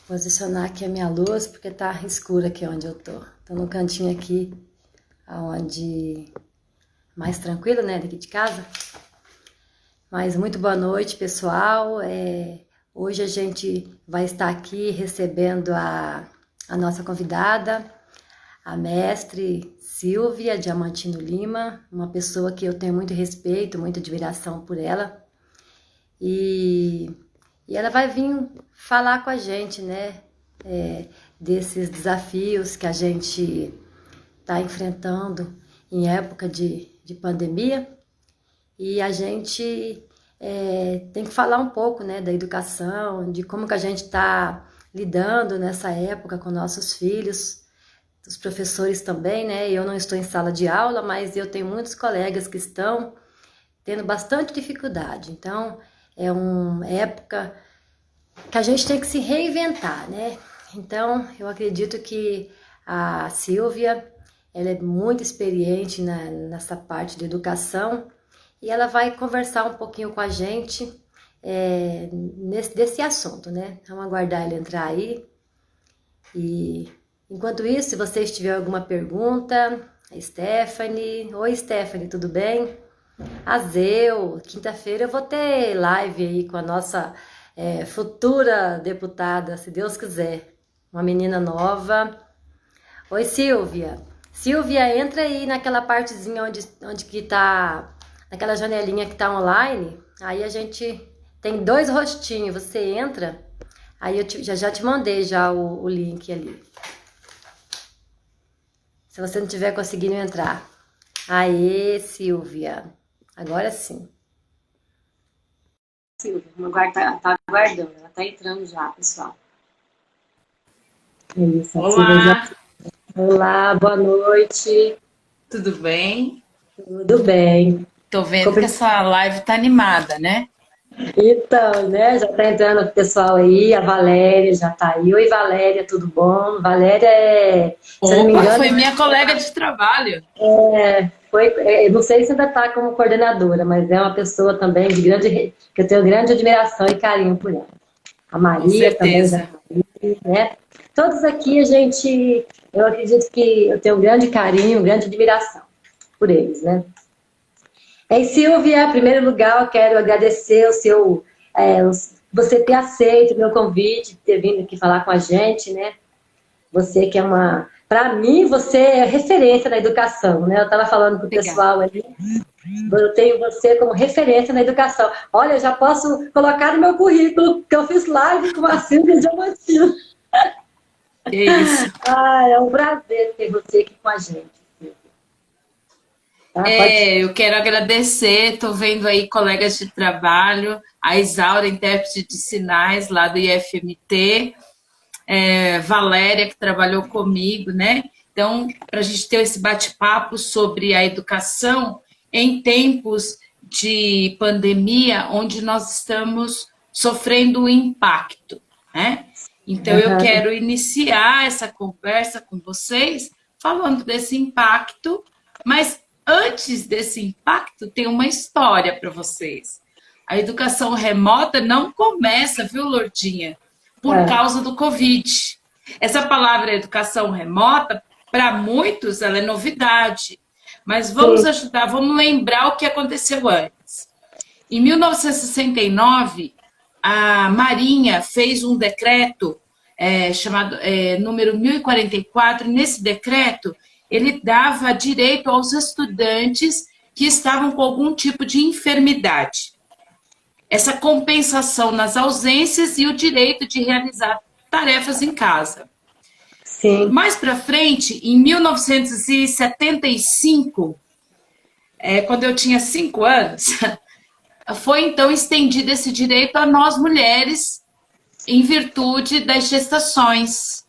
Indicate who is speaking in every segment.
Speaker 1: Posicionar aqui a minha luz, porque tá escuro aqui onde eu tô. Tô num cantinho aqui, onde mais tranquilo, né, daqui de casa. Mas muito boa noite, pessoal. Hoje a gente vai estar aqui recebendo a nossa convidada, a mestre Silvia Diamantino Lima, uma pessoa que eu tenho muito respeito, muita admiração por ela. E, e ela vai vir falar com a gente, né? Desses desafios que a gente está enfrentando em época de pandemia. E a gente tem que falar um pouco, né, da educação, de como que a gente está lidando nessa época com nossos filhos, os professores também, né? Eu não estou em sala de aula, mas eu tenho muitos colegas que estão tendo bastante dificuldade. Então, é uma época que a gente tem que se reinventar, né? Então, eu acredito que a Silvia, ela é muito experiente nessa parte de educação e ela vai conversar um pouquinho com a gente desse assunto, né? Vamos aguardar ele entrar aí. E enquanto isso, se você tiver alguma pergunta, a Stephanie. Oi, Stephanie, tudo bem? Azeu, quinta-feira eu vou ter live aí com a nossa futura deputada, se Deus quiser. Uma menina nova. Oi, Silvia. Silvia, entra aí naquela partezinha onde que tá, naquela janelinha que tá online. Aí a gente tem dois rostinhos, você entra. Aí eu já te mandei já o link ali. Se você não tiver conseguindo entrar. Aê, Silvia. Agora sim. Silvia, tá aguardando, ela tá entrando já, pessoal. Isso, a Silvia já...
Speaker 2: Olá,
Speaker 1: Olá, boa noite.
Speaker 2: tudo bem?
Speaker 1: Tudo bem?
Speaker 2: Tô vendo que essa live tá animada, né?
Speaker 1: Então, né, já tá entrando o pessoal aí, a Valéria já tá aí. Oi, Valéria, tudo bom? Valéria se eu não me
Speaker 2: Opa,
Speaker 1: engano,
Speaker 2: foi minha colega de trabalho.
Speaker 1: não sei se ainda tá como coordenadora, mas é uma pessoa também que eu tenho grande admiração e carinho por ela. A
Speaker 2: Com
Speaker 1: Maria também já
Speaker 2: certeza.
Speaker 1: tá aí, né? Todos aqui eu acredito que eu tenho um grande carinho, grande admiração por eles, né? E Silvia, em primeiro lugar, eu quero agradecer você ter aceito o meu convite, ter vindo aqui falar com a gente, né? Você que é para mim, você é referência na educação, né? Eu estava falando com o
Speaker 2: Obrigada.
Speaker 1: pessoal ali, eu tenho você como referência na educação. Olha, eu já posso colocar no meu currículo que eu fiz live com a Silvia Diamantino.
Speaker 2: É isso.
Speaker 1: É um prazer ter você aqui com a gente. Tá? Pode.
Speaker 2: Eu quero agradecer, tô vendo aí colegas de trabalho, a Isaura, intérprete de sinais lá do IFMT, Valéria, que trabalhou comigo, né? Então, para a gente ter esse bate-papo sobre a educação em tempos de pandemia, onde nós estamos sofrendo o impacto, né? Então, eu
Speaker 1: Aham.
Speaker 2: quero iniciar essa conversa com vocês falando desse impacto, mas antes desse impacto, tem uma história para vocês. A educação remota não começa, viu, Lourdinha? Por
Speaker 1: É,
Speaker 2: causa do Covid. Essa palavra educação remota, para muitos, ela é novidade. Mas vamos
Speaker 1: sim.
Speaker 2: ajudar, vamos lembrar o que aconteceu antes. Em 1969, a Marinha fez um decreto chamado número 1044. Nesse decreto, ele dava direito aos estudantes que estavam com algum tipo de enfermidade, essa compensação nas ausências e o direito de realizar tarefas em casa.
Speaker 1: Sim.
Speaker 2: Mais para frente, em 1975, quando eu tinha 5 anos, foi então estendido esse direito a nós mulheres em virtude das gestações.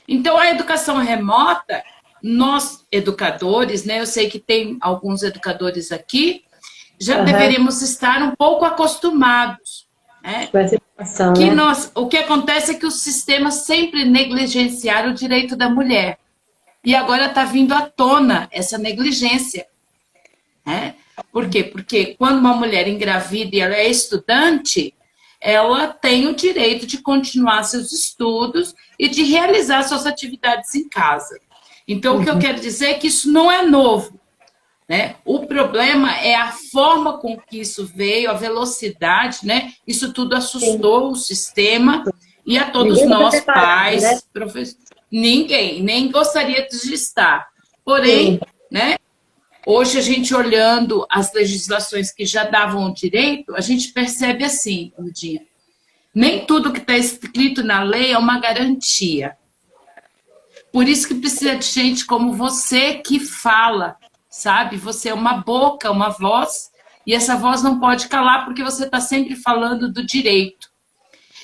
Speaker 2: Então, a educação remota, nós educadores, né, eu sei que tem alguns educadores aqui, já
Speaker 1: Aham.
Speaker 2: deveríamos estar um pouco acostumados, né?
Speaker 1: Com essa informação, né?
Speaker 2: O que acontece é que os sistemas sempre negligenciaram o direito da mulher. E agora está vindo à tona essa negligência. Né? Por quê? Porque quando uma mulher engravida e ela é estudante, ela tem o direito de continuar seus estudos e de realizar suas atividades em casa. Então, o que eu quero dizer é que isso não é novo, né? O problema é a forma com que isso veio, a velocidade, né? Isso tudo assustou o sistema e a todos nós, pais, professores. Ninguém, nem gostaria de estar. Porém, né? Hoje, a gente olhando as legislações que já davam o direito, a gente percebe assim, Lurdinha, nem tudo que está escrito na lei é uma garantia. Por isso que precisa de gente como você que fala, sabe? Você é uma boca, uma voz, e essa voz não pode calar porque você está sempre falando do direito.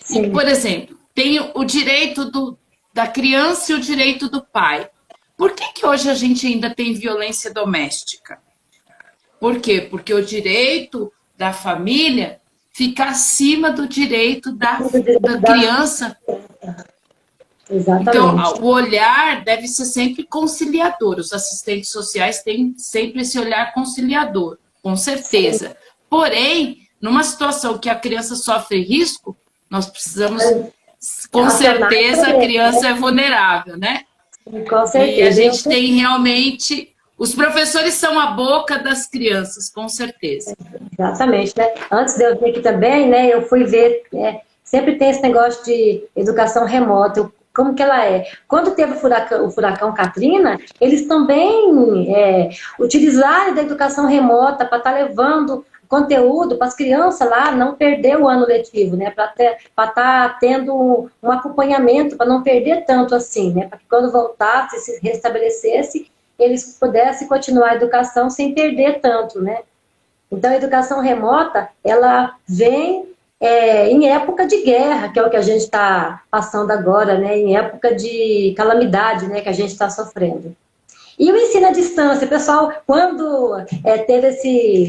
Speaker 2: Sim. E, por exemplo, tem o direito da criança e o direito do pai. Por que hoje a gente ainda tem violência doméstica? Por quê? Porque o direito da família fica acima do direito da criança.
Speaker 1: Exatamente.
Speaker 2: Então, o olhar deve ser sempre conciliador. Os assistentes sociais têm sempre esse olhar conciliador, com certeza. Sim. Porém, numa situação que a criança sofre risco, nós precisamos, com certeza, a criança é vulnerável, né?
Speaker 1: Com certeza.
Speaker 2: E a gente tem realmente... Os professores são a boca das crianças, com certeza.
Speaker 1: Exatamente, né? Antes de eu vir aqui também, né, eu fui ver... sempre tem esse negócio de educação remota, como que ela é. Quando teve o furacão Katrina, eles também utilizaram da educação remota para estar levando conteúdo para as crianças lá não perder o ano letivo, né? Para estar tendo um acompanhamento, para não perder tanto assim, né? Para que quando voltasse, se restabelecesse, eles pudessem continuar a educação sem perder tanto, né? Então, a educação remota, ela vem em época de guerra, que é o que a gente está passando agora, né? Em época de calamidade, né? Que a gente está sofrendo. E o ensino à distância, pessoal, quando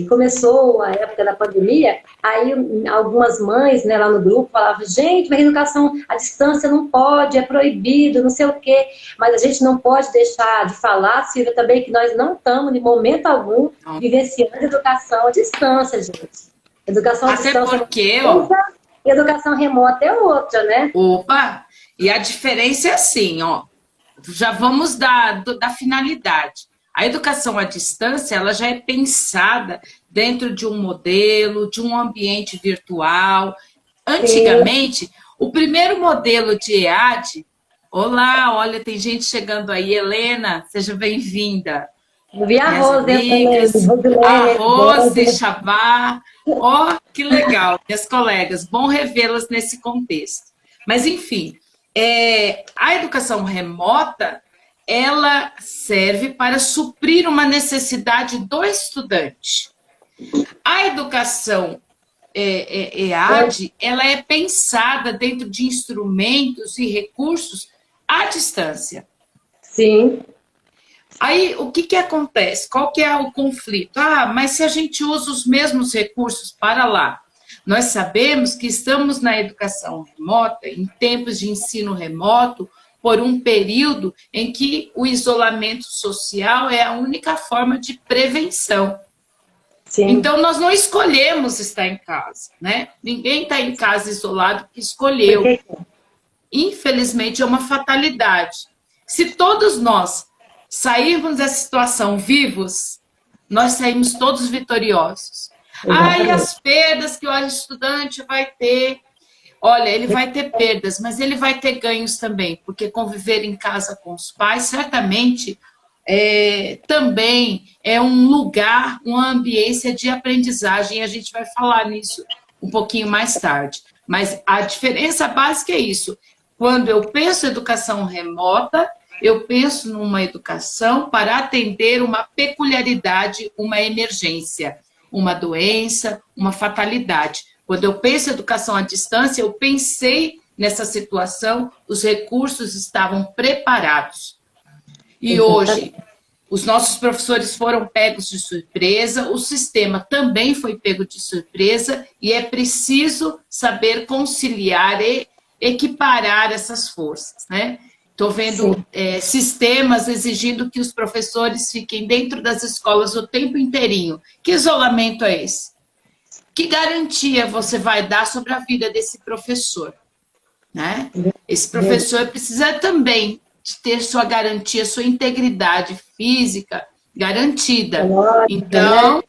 Speaker 1: começou a época da pandemia, aí algumas mães, né, lá no grupo falavam, gente, mas a educação à distância não pode, é proibido, não sei o quê. Mas a gente não pode deixar de falar, Silvia, também, que nós não estamos, de momento algum, vivenciando educação à distância, gente. Educação à distância.
Speaker 2: Até porque, ó...
Speaker 1: Educação remota é outra, né?
Speaker 2: Opa! E a diferença é assim, ó. Já vamos da finalidade. A educação à distância, ela já é pensada dentro de um modelo, de um ambiente virtual. Antigamente, o primeiro modelo de EAD... Olá, olha, tem gente chegando aí. Helena, seja bem-vinda.
Speaker 1: Vi a Rose,
Speaker 2: a Rose, Chabá. Ó, que legal, minhas colegas. Bom revê-las nesse contexto. Mas, enfim... a educação remota, ela serve para suprir uma necessidade do estudante. A educação EAD, ela é pensada dentro de instrumentos e recursos à distância.
Speaker 1: Sim.
Speaker 2: Aí, o que acontece? Qual que é o conflito? Mas se a gente usa os mesmos recursos para lá, nós sabemos que estamos na educação remota, em tempos de ensino remoto, por um período em que o isolamento social é a única forma de prevenção. Sim. Então, nós não escolhemos estar em casa, né? Ninguém está em casa isolado porque escolheu. Infelizmente, é uma fatalidade. Se todos nós sairmos dessa situação vivos, nós saímos todos vitoriosos. E as perdas que o estudante vai ter. Olha, ele vai ter perdas, mas ele vai ter ganhos também, porque conviver em casa com os pais, certamente, também é um lugar, uma ambiência de aprendizagem, e a gente vai falar nisso um pouquinho mais tarde. Mas a diferença básica é isso. Quando eu penso em educação remota, eu penso numa educação para atender uma peculiaridade, uma emergência, uma doença, uma fatalidade. Quando eu penso em educação à distância, eu pensei nessa situação, os recursos estavam preparados. E hoje, os nossos professores foram pegos de surpresa, o sistema também foi pego de surpresa, e é preciso saber conciliar e equiparar essas forças, né? Estou vendo sistemas exigindo que os professores fiquem dentro das escolas o tempo inteirinho. Que isolamento é esse? que garantia você vai dar sobre a vida desse professor, né? Esse professor precisa também de ter sua garantia, sua integridade física garantida. Então,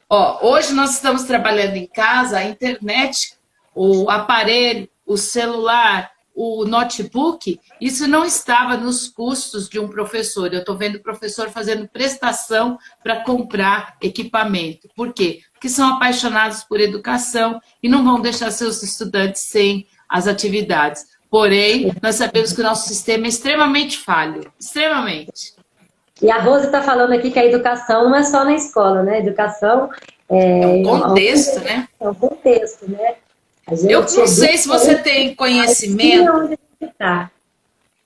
Speaker 2: ó, hoje nós estamos trabalhando em casa, a internet, o aparelho, o celular, o notebook, isso não estava nos custos de um professor. Eu estou vendo o professor fazendo prestação para comprar equipamento. Por quê? Porque são apaixonados por educação e não vão deixar seus estudantes sem as atividades. Porém, nós sabemos que o nosso sistema é extremamente falho, extremamente.
Speaker 1: E a Rose está falando aqui que a educação não é só na escola, né? A educação
Speaker 2: é um contexto, né?
Speaker 1: É um contexto, né?
Speaker 2: Eu não sei se você tem conhecimento.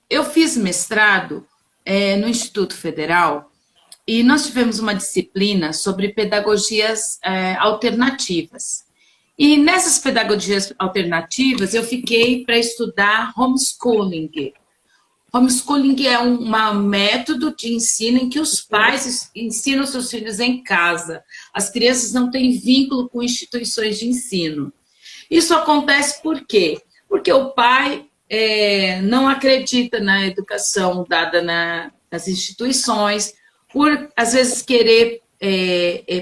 Speaker 2: Eu fiz mestrado no Instituto Federal e nós tivemos uma disciplina sobre pedagogias alternativas. E nessas pedagogias alternativas eu fiquei para estudar homeschooling. Homeschooling é um método de ensino em que os pais ensinam seus filhos em casa. As crianças não têm vínculo com instituições de ensino. Isso acontece por quê? Porque o pai não acredita na educação dada nas instituições, por, às vezes, querer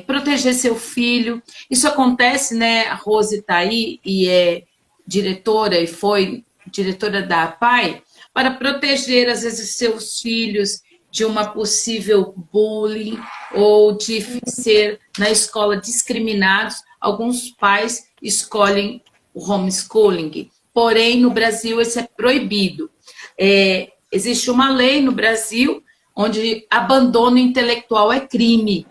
Speaker 2: proteger seu filho. Isso acontece, né? A Rose está aí e é diretora e foi diretora da APAE, para proteger, às vezes, seus filhos de uma possível bullying ou de ser na escola discriminados. Alguns pais escolhem o homeschooling, porém, no Brasil, isso é proibido. Existe uma lei no Brasil onde abandono intelectual é crime.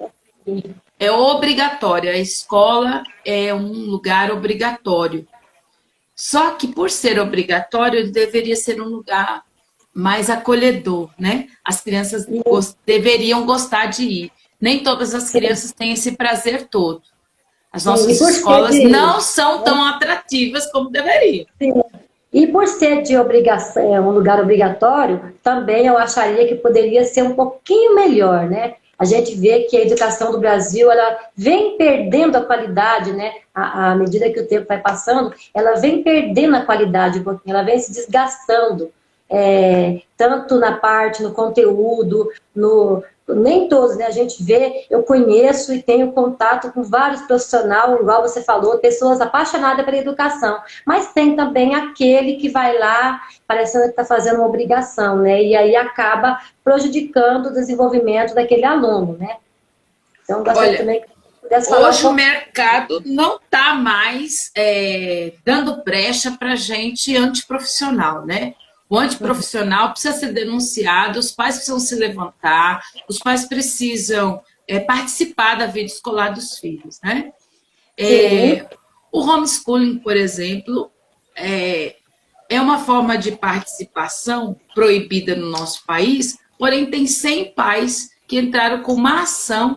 Speaker 2: É obrigatório, a escola é um lugar obrigatório. Só que, por ser obrigatório, ele deveria ser um lugar mais acolhedor, né? As crianças deveriam gostar de ir. Nem todas as crianças têm esse prazer todo. As nossas escolas não são tão atrativas como deveriam.
Speaker 1: Sim. E por ser de obrigação, um lugar obrigatório, também eu acharia que poderia ser um pouquinho melhor, né? A gente vê que a educação do Brasil, ela vem perdendo a qualidade, né? À medida que o tempo vai passando, ela vem perdendo a qualidade um pouquinho, ela vem se desgastando. Tanto na parte, no conteúdo, nem todos, né? A gente vê, eu conheço e tenho contato com vários profissionais, igual você falou, pessoas apaixonadas pela educação, mas tem também aquele que vai lá parecendo que está fazendo uma obrigação, né? E aí acaba prejudicando o desenvolvimento daquele aluno, né? Então, gostaria também que pudesse falar.
Speaker 2: Hoje o mercado não está mais dando brecha para gente antiprofissional, né? O antiprofissional precisa ser denunciado, os pais precisam se levantar, os pais precisam participar da vida escolar dos filhos, né? O homeschooling, por exemplo, é uma forma de participação proibida no nosso país, porém tem 100 pais que entraram com uma ação,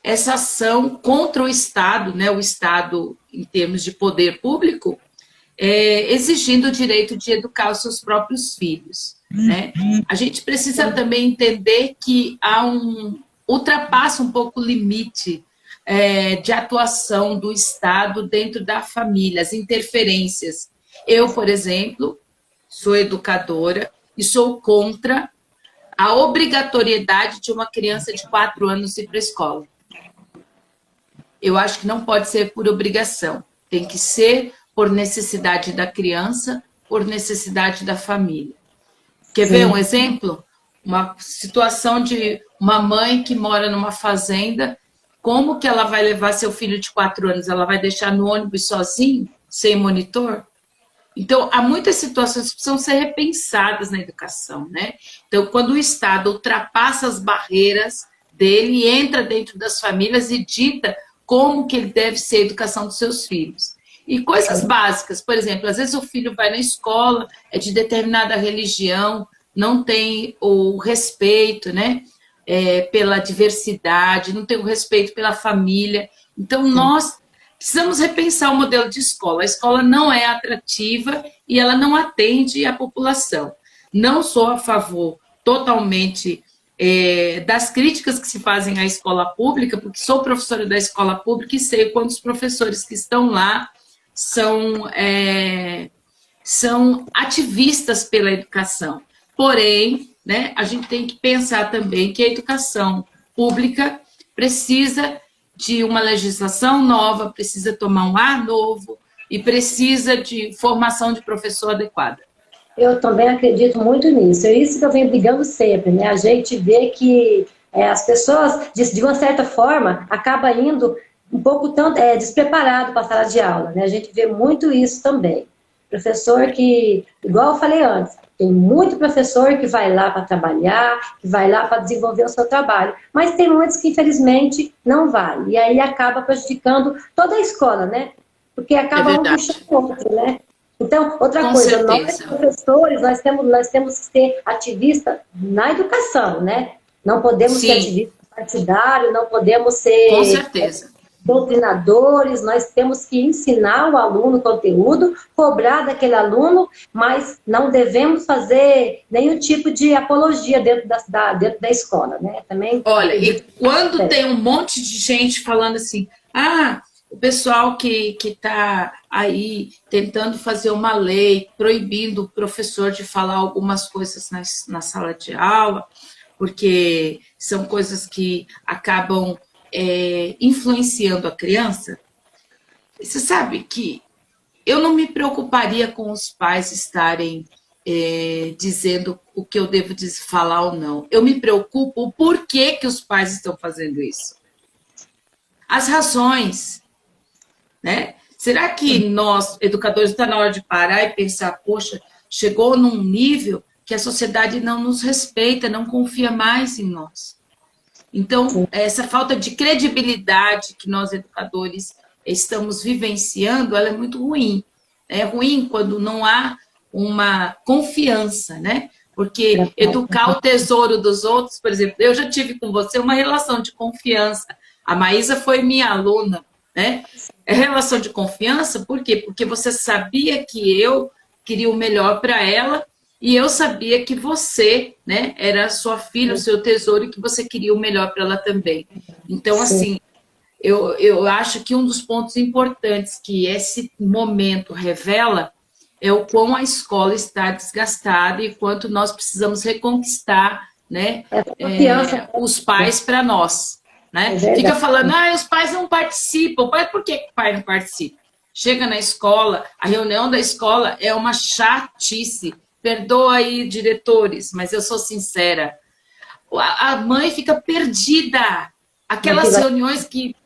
Speaker 2: essa ação contra o Estado, né? O Estado em termos de poder público, exigindo o direito de educar os seus próprios filhos, né? A gente precisa também entender que ultrapassa um pouco o limite de atuação do Estado dentro da família, as interferências. Eu, por exemplo, sou educadora e sou contra a obrigatoriedade de uma criança de 4 anos ir para a escola. Eu acho que não pode ser por obrigação, tem que ser por necessidade da criança, por necessidade da família. Quer ver um exemplo? Uma situação de uma mãe que mora numa fazenda, como que ela vai levar seu filho de 4 anos? Ela vai deixar no ônibus sozinho, sem monitor? Então, há muitas situações que precisam ser repensadas na educação, né? Então, quando o Estado ultrapassa as barreiras dele, entra dentro das famílias e dita como que ele deve ser a educação dos seus filhos. E coisas básicas, por exemplo, às vezes o filho vai na escola, é de determinada religião, não tem o respeito, né, pela diversidade, não tem o respeito pela família. Então, nós precisamos repensar o modelo de escola. A escola não é atrativa e ela não atende a população. Não sou a favor totalmente das críticas que se fazem à escola pública, porque sou professora da escola pública e sei quantos professores que estão lá são ativistas pela educação. Porém, né, a gente tem que pensar também que a educação pública precisa de uma legislação nova, precisa tomar um ar novo e precisa de formação de professor adequada.
Speaker 1: Eu também acredito muito nisso. É isso que eu venho brigando sempre, né? A gente vê que as pessoas, de uma certa forma, acabam indo um pouco tanto despreparado para a sala de aula, né? A gente vê muito isso também. Professor que, igual eu falei antes, tem muito professor que vai lá para trabalhar, que vai lá para desenvolver o seu trabalho, mas tem muitos que, infelizmente, não vai. E aí acaba prejudicando toda a escola, né? Porque acaba um puxando o outro, né? Então, outra coisa, nós professores, nós temos que ser ativistas na educação, né? Não podemos ser ativistas partidários, não podemos ser...
Speaker 2: Com certeza.
Speaker 1: Doutrinadores, nós temos que ensinar o aluno o conteúdo, cobrar daquele aluno, mas não devemos fazer nenhum tipo de apologia dentro da escola, né? Também.
Speaker 2: Olha, e quando tem um monte de gente falando assim, o pessoal que está aí tentando fazer uma lei proibindo o professor de falar algumas coisas na sala de aula, porque são coisas que acabam influenciando a criança. Você sabe que eu não me preocuparia com os pais estarem dizendo o que eu devo falar ou não. Eu me preocupo o porquê que os pais estão fazendo isso. As razões, né? Será que nós, educadores, está na hora de parar e pensar, poxa, chegou num nível que a sociedade não nos respeita, não confia mais em nós. Então, essa falta de credibilidade que nós, educadores, estamos vivenciando, ela é muito ruim. É ruim quando não há uma confiança, né? Porque educar o tesouro dos outros, por exemplo, eu já tive com você uma relação de confiança. A Maísa foi minha aluna, né? É relação de confiança, por quê? Porque você sabia que eu queria o melhor para ela e eu sabia que você, né, era a sua filha, o seu tesouro, e que você queria o melhor para ela também. Então, assim, eu acho que um dos pontos importantes que esse momento revela é o quão a escola está desgastada e quanto nós precisamos reconquistar, né, os pais para nós. Né? Fica falando, os pais não participam. Por que o pai não participa? Chega na escola, a reunião da escola é uma chatice. Perdoa aí, diretores, mas eu sou sincera. A mãe fica perdida. Aquelas reuniões que...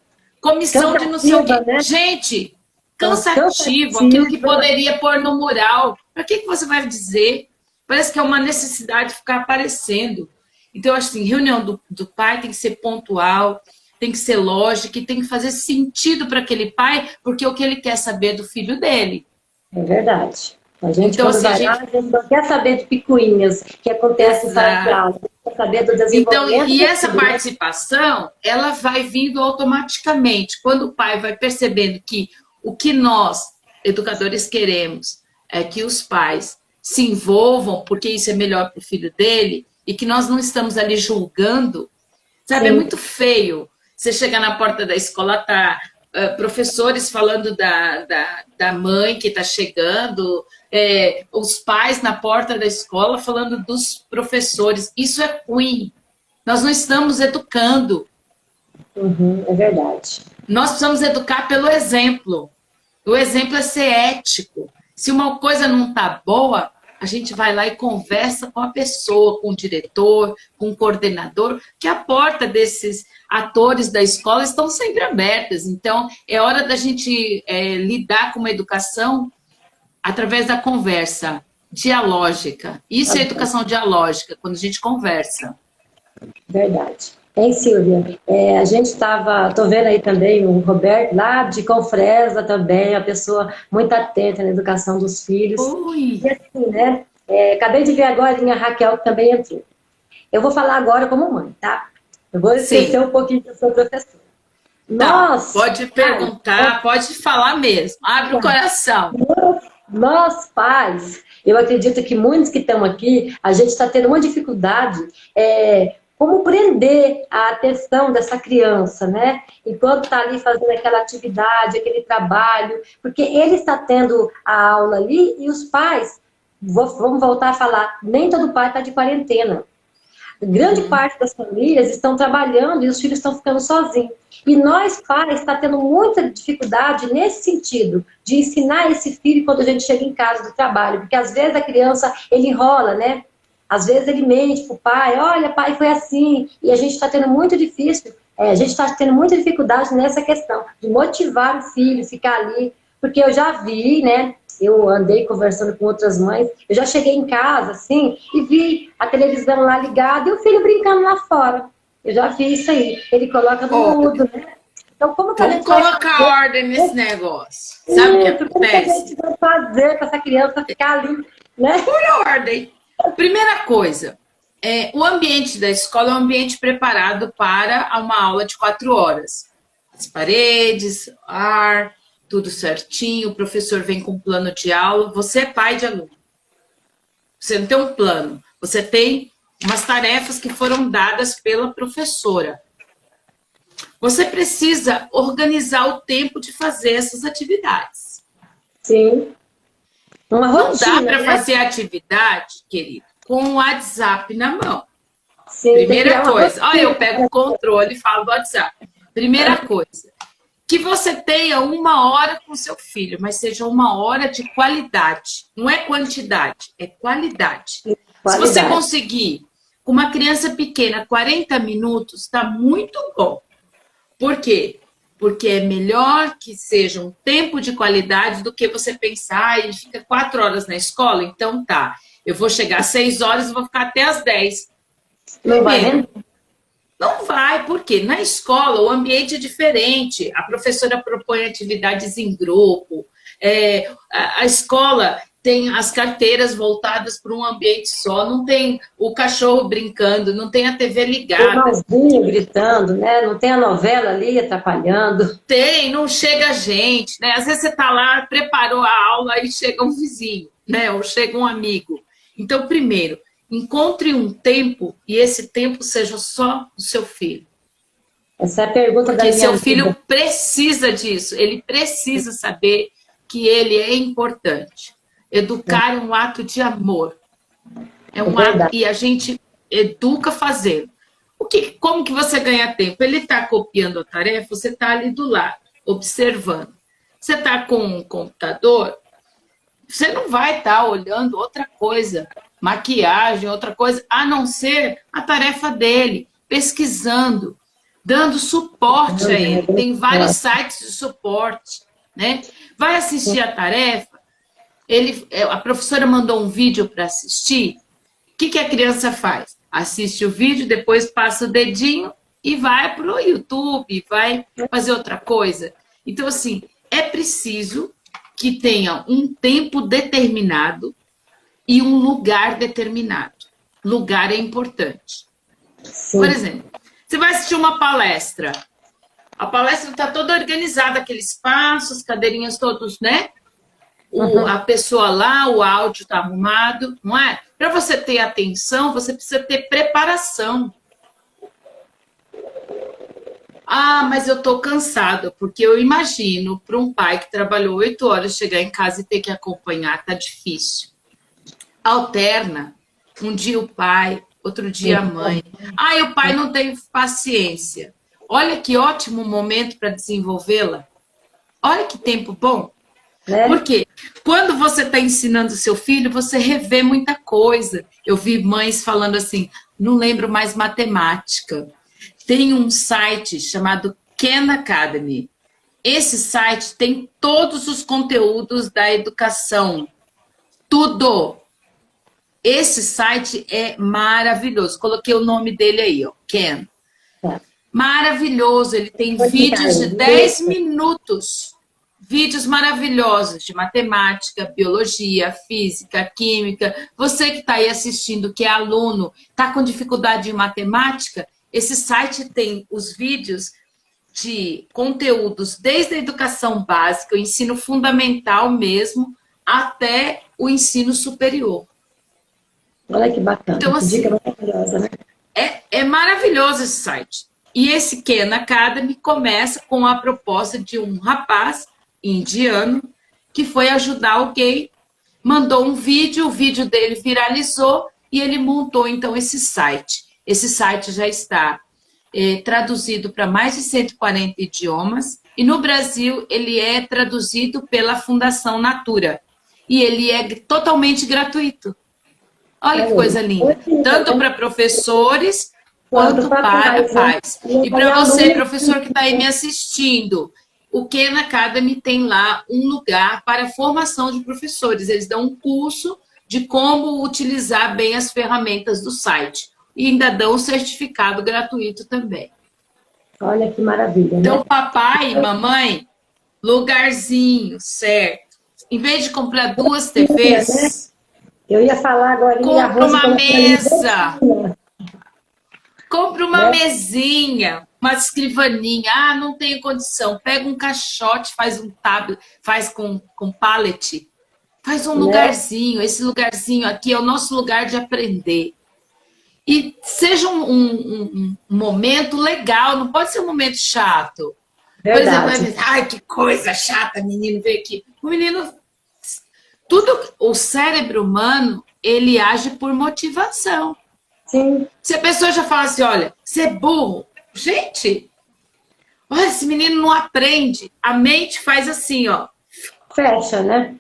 Speaker 2: Comissão de não sei o quê. Né? Gente, cansativo. Aquilo que poderia pôr no mural. Para que você vai dizer? Parece que é uma necessidade de ficar aparecendo. Então, assim, reunião do pai tem que ser pontual, tem que ser lógica, e tem que fazer sentido para aquele pai, porque é o que ele quer saber do filho dele.
Speaker 1: É verdade. A gente, então, assim, a gente não quer saber de picuinhas que acontecem em sala de aula, quer saber do desenvolvimento.
Speaker 2: Então, e essa participação, ela vai vindo automaticamente. Quando o pai vai percebendo que o que nós, educadores, queremos é que os pais se envolvam, porque isso é melhor para o filho dele, e que nós não estamos ali julgando, sabe? Sim. É muito feio. Você chega na porta da escola, tá professores falando da mãe que está chegando, os pais na porta da escola falando dos professores. Isso é ruim. Nós não estamos educando.
Speaker 1: É verdade.
Speaker 2: Nós precisamos educar pelo exemplo. O exemplo é ser ético. Se uma coisa não está boa, a gente vai lá e conversa com a pessoa, com o diretor, com o coordenador, que a porta desses atores da escola estão sempre abertas. Então, é hora da gente lidar com uma educação através da conversa dialógica. Isso é educação dialógica, quando a gente conversa.
Speaker 1: Verdade. Hein, Silvia? A gente estou vendo aí também o Roberto, lá de Confresa também, a pessoa muito atenta na educação dos filhos.
Speaker 2: Ui.
Speaker 1: E assim, né? Acabei de ver agora a minha Raquel, que também entrou. Eu vou falar agora como mãe, tá? Eu vou esquecer um pouquinho que eu sou professora.
Speaker 2: Nossa, pode perguntar, pode falar mesmo. Abre o coração.
Speaker 1: Nós, pais, eu acredito que muitos que estão aqui, a gente está tendo uma dificuldade como prender a atenção dessa criança, né? Enquanto está ali fazendo aquela atividade, aquele trabalho, porque ele está tendo a aula ali e os pais, vamos voltar a falar, nem todo pai está de quarentena. Grande parte das famílias estão trabalhando e os filhos estão ficando sozinhos. E nós, pais, está tendo muita dificuldade nesse sentido, de ensinar esse filho quando a gente chega em casa do trabalho. Porque às vezes a criança, ele enrola, né? Às vezes ele mente pro pai, olha, pai, foi assim. E a gente está tendo muito difícil, a gente está tendo muita dificuldade nessa questão, de motivar o filho, ficar ali. Porque eu já vi, né? Eu andei conversando com outras mães, eu já cheguei em casa, assim, e vi a televisão lá ligada e o filho brincando lá fora. Eu já vi isso aí. Ele coloca no mudo, né? Então, como que a gente vai
Speaker 2: colocar ordem nesse negócio? Sabe o que acontece?
Speaker 1: Como que a gente vai fazer para essa criança ficar ali, né?
Speaker 2: Por ordem. Primeira coisa, o ambiente da escola é um ambiente preparado para uma aula de 4 horas. As paredes, ar, tudo certinho, o professor vem com um plano de aula, você é pai de aluno. Você não tem um plano, você tem umas tarefas que foram dadas pela professora. Você precisa organizar o tempo de fazer essas atividades.
Speaker 1: Sim. Uma rotina,
Speaker 2: não dá para
Speaker 1: né?
Speaker 2: fazer atividade, querido, com o WhatsApp na mão.
Speaker 1: Sim,
Speaker 2: Primeira coisa, olha, eu pego o controle e falo do WhatsApp. Primeira coisa, que você tenha 1 hora com seu filho, mas seja 1 hora de qualidade. Não é quantidade, é qualidade. Se você conseguir, com uma criança pequena, 40 minutos, está muito bom. Por quê? Porque é melhor que seja um tempo de qualidade do que você pensar, ele fica 4 horas na escola, então tá, eu vou chegar às 6 horas e vou ficar até às 10.
Speaker 1: Não vai,
Speaker 2: não vai, porque na escola o ambiente é diferente. A professora propõe atividades em grupo. A escola tem as carteiras voltadas para um ambiente só. Não tem o cachorro brincando, não tem a TV ligada.
Speaker 1: O irmãozinho gritando, né? Não tem a novela ali atrapalhando.
Speaker 2: Tem, não chega gente, né? Às vezes você está lá, preparou a aula e chega um vizinho, né? Ou chega um amigo. Então, primeiro, encontre um tempo e esse tempo seja só do seu filho.
Speaker 1: Essa é a pergunta da minha
Speaker 2: Porque seu filho
Speaker 1: vida.
Speaker 2: precisa disso. Ele precisa saber que ele é importante. Educar é um ato de amor. É um ato, e a gente educa fazendo. Como que você ganha tempo? Ele está copiando a tarefa, você está ali do lado, observando. Você está com um computador, você não vai estar olhando outra coisa, maquiagem, outra coisa, a não ser a tarefa dele, pesquisando, dando suporte a ele. Tem vários sites de suporte, né? Vai assistir a tarefa, a professora mandou um vídeo para assistir, o que a criança faz? Assiste o vídeo, depois passa o dedinho e vai para o YouTube, vai fazer outra coisa. Então, assim, é preciso que tenha um tempo determinado e um lugar determinado. Lugar é importante.
Speaker 1: Sim.
Speaker 2: Por exemplo, você vai assistir uma palestra. A palestra está toda organizada, aqueles passos, cadeirinhas todos, né? A pessoa lá, o áudio está arrumado, não é? Para você ter atenção, você precisa ter preparação. Ah, mas eu estou cansada, porque eu imagino para um pai que trabalhou 8 horas chegar em casa e ter que acompanhar, tá difícil. Alterna. Um dia o pai, outro dia a mãe. Ah, e o pai não tem paciência. Olha que ótimo momento para desenvolvê-la. Olha que tempo bom. Porque quando você está ensinando seu filho, você revê muita coisa. Eu vi mães falando assim, não lembro mais matemática. Tem um site chamado Khan Academy. Esse site tem todos os conteúdos da educação. Tudo. Esse site é maravilhoso. Coloquei o nome dele aí, ó, Khan. Maravilhoso. Ele tem vídeos de 10 minutos. Vídeos maravilhosos de matemática, biologia, física, química. Você que está aí assistindo, que é aluno, está com dificuldade em matemática, esse site tem os vídeos de conteúdos desde a educação básica, o ensino fundamental mesmo, até o ensino superior.
Speaker 1: Olha que bacana.
Speaker 2: Então, assim,
Speaker 1: dica maravilhosa, né?
Speaker 2: É maravilhoso esse site. E esse Khan Academy começa com a proposta de um rapaz indiano que foi ajudar alguém, mandou um vídeo, o vídeo dele viralizou e ele montou então esse site. Esse site já está traduzido para mais de 140 idiomas e no Brasil ele é traduzido pela Fundação Natura e ele é totalmente gratuito. Olha que coisa linda. Tanto para professores quanto para pais. E para você, professor que está aí me assistindo, o Khan Academy tem lá um lugar para formação de professores. Eles dão um curso de como utilizar bem as ferramentas do site. E ainda dão um certificado gratuito também.
Speaker 1: Olha que maravilha, né?
Speaker 2: Então, papai e mamãe, lugarzinho, certo? Em vez de comprar 2 TVs...
Speaker 1: Eu ia falar agora...
Speaker 2: Compra uma mesa. Compra uma mesinha, uma escrivaninha. Ah, não tenho condição. Pega um caixote, faz um tablet, faz com pallet. Faz um lugarzinho. Esse lugarzinho aqui é o nosso lugar de aprender. E seja um momento legal, não pode ser um momento chato.
Speaker 1: Verdade.
Speaker 2: Por exemplo, ai, que coisa chata, menino, veio aqui. O menino... o cérebro humano, ele age por motivação.
Speaker 1: Sim.
Speaker 2: Se a pessoa já fala assim, olha, você é burro. Gente, olha, esse menino não aprende. A mente faz assim, ó.
Speaker 1: Fecha, né?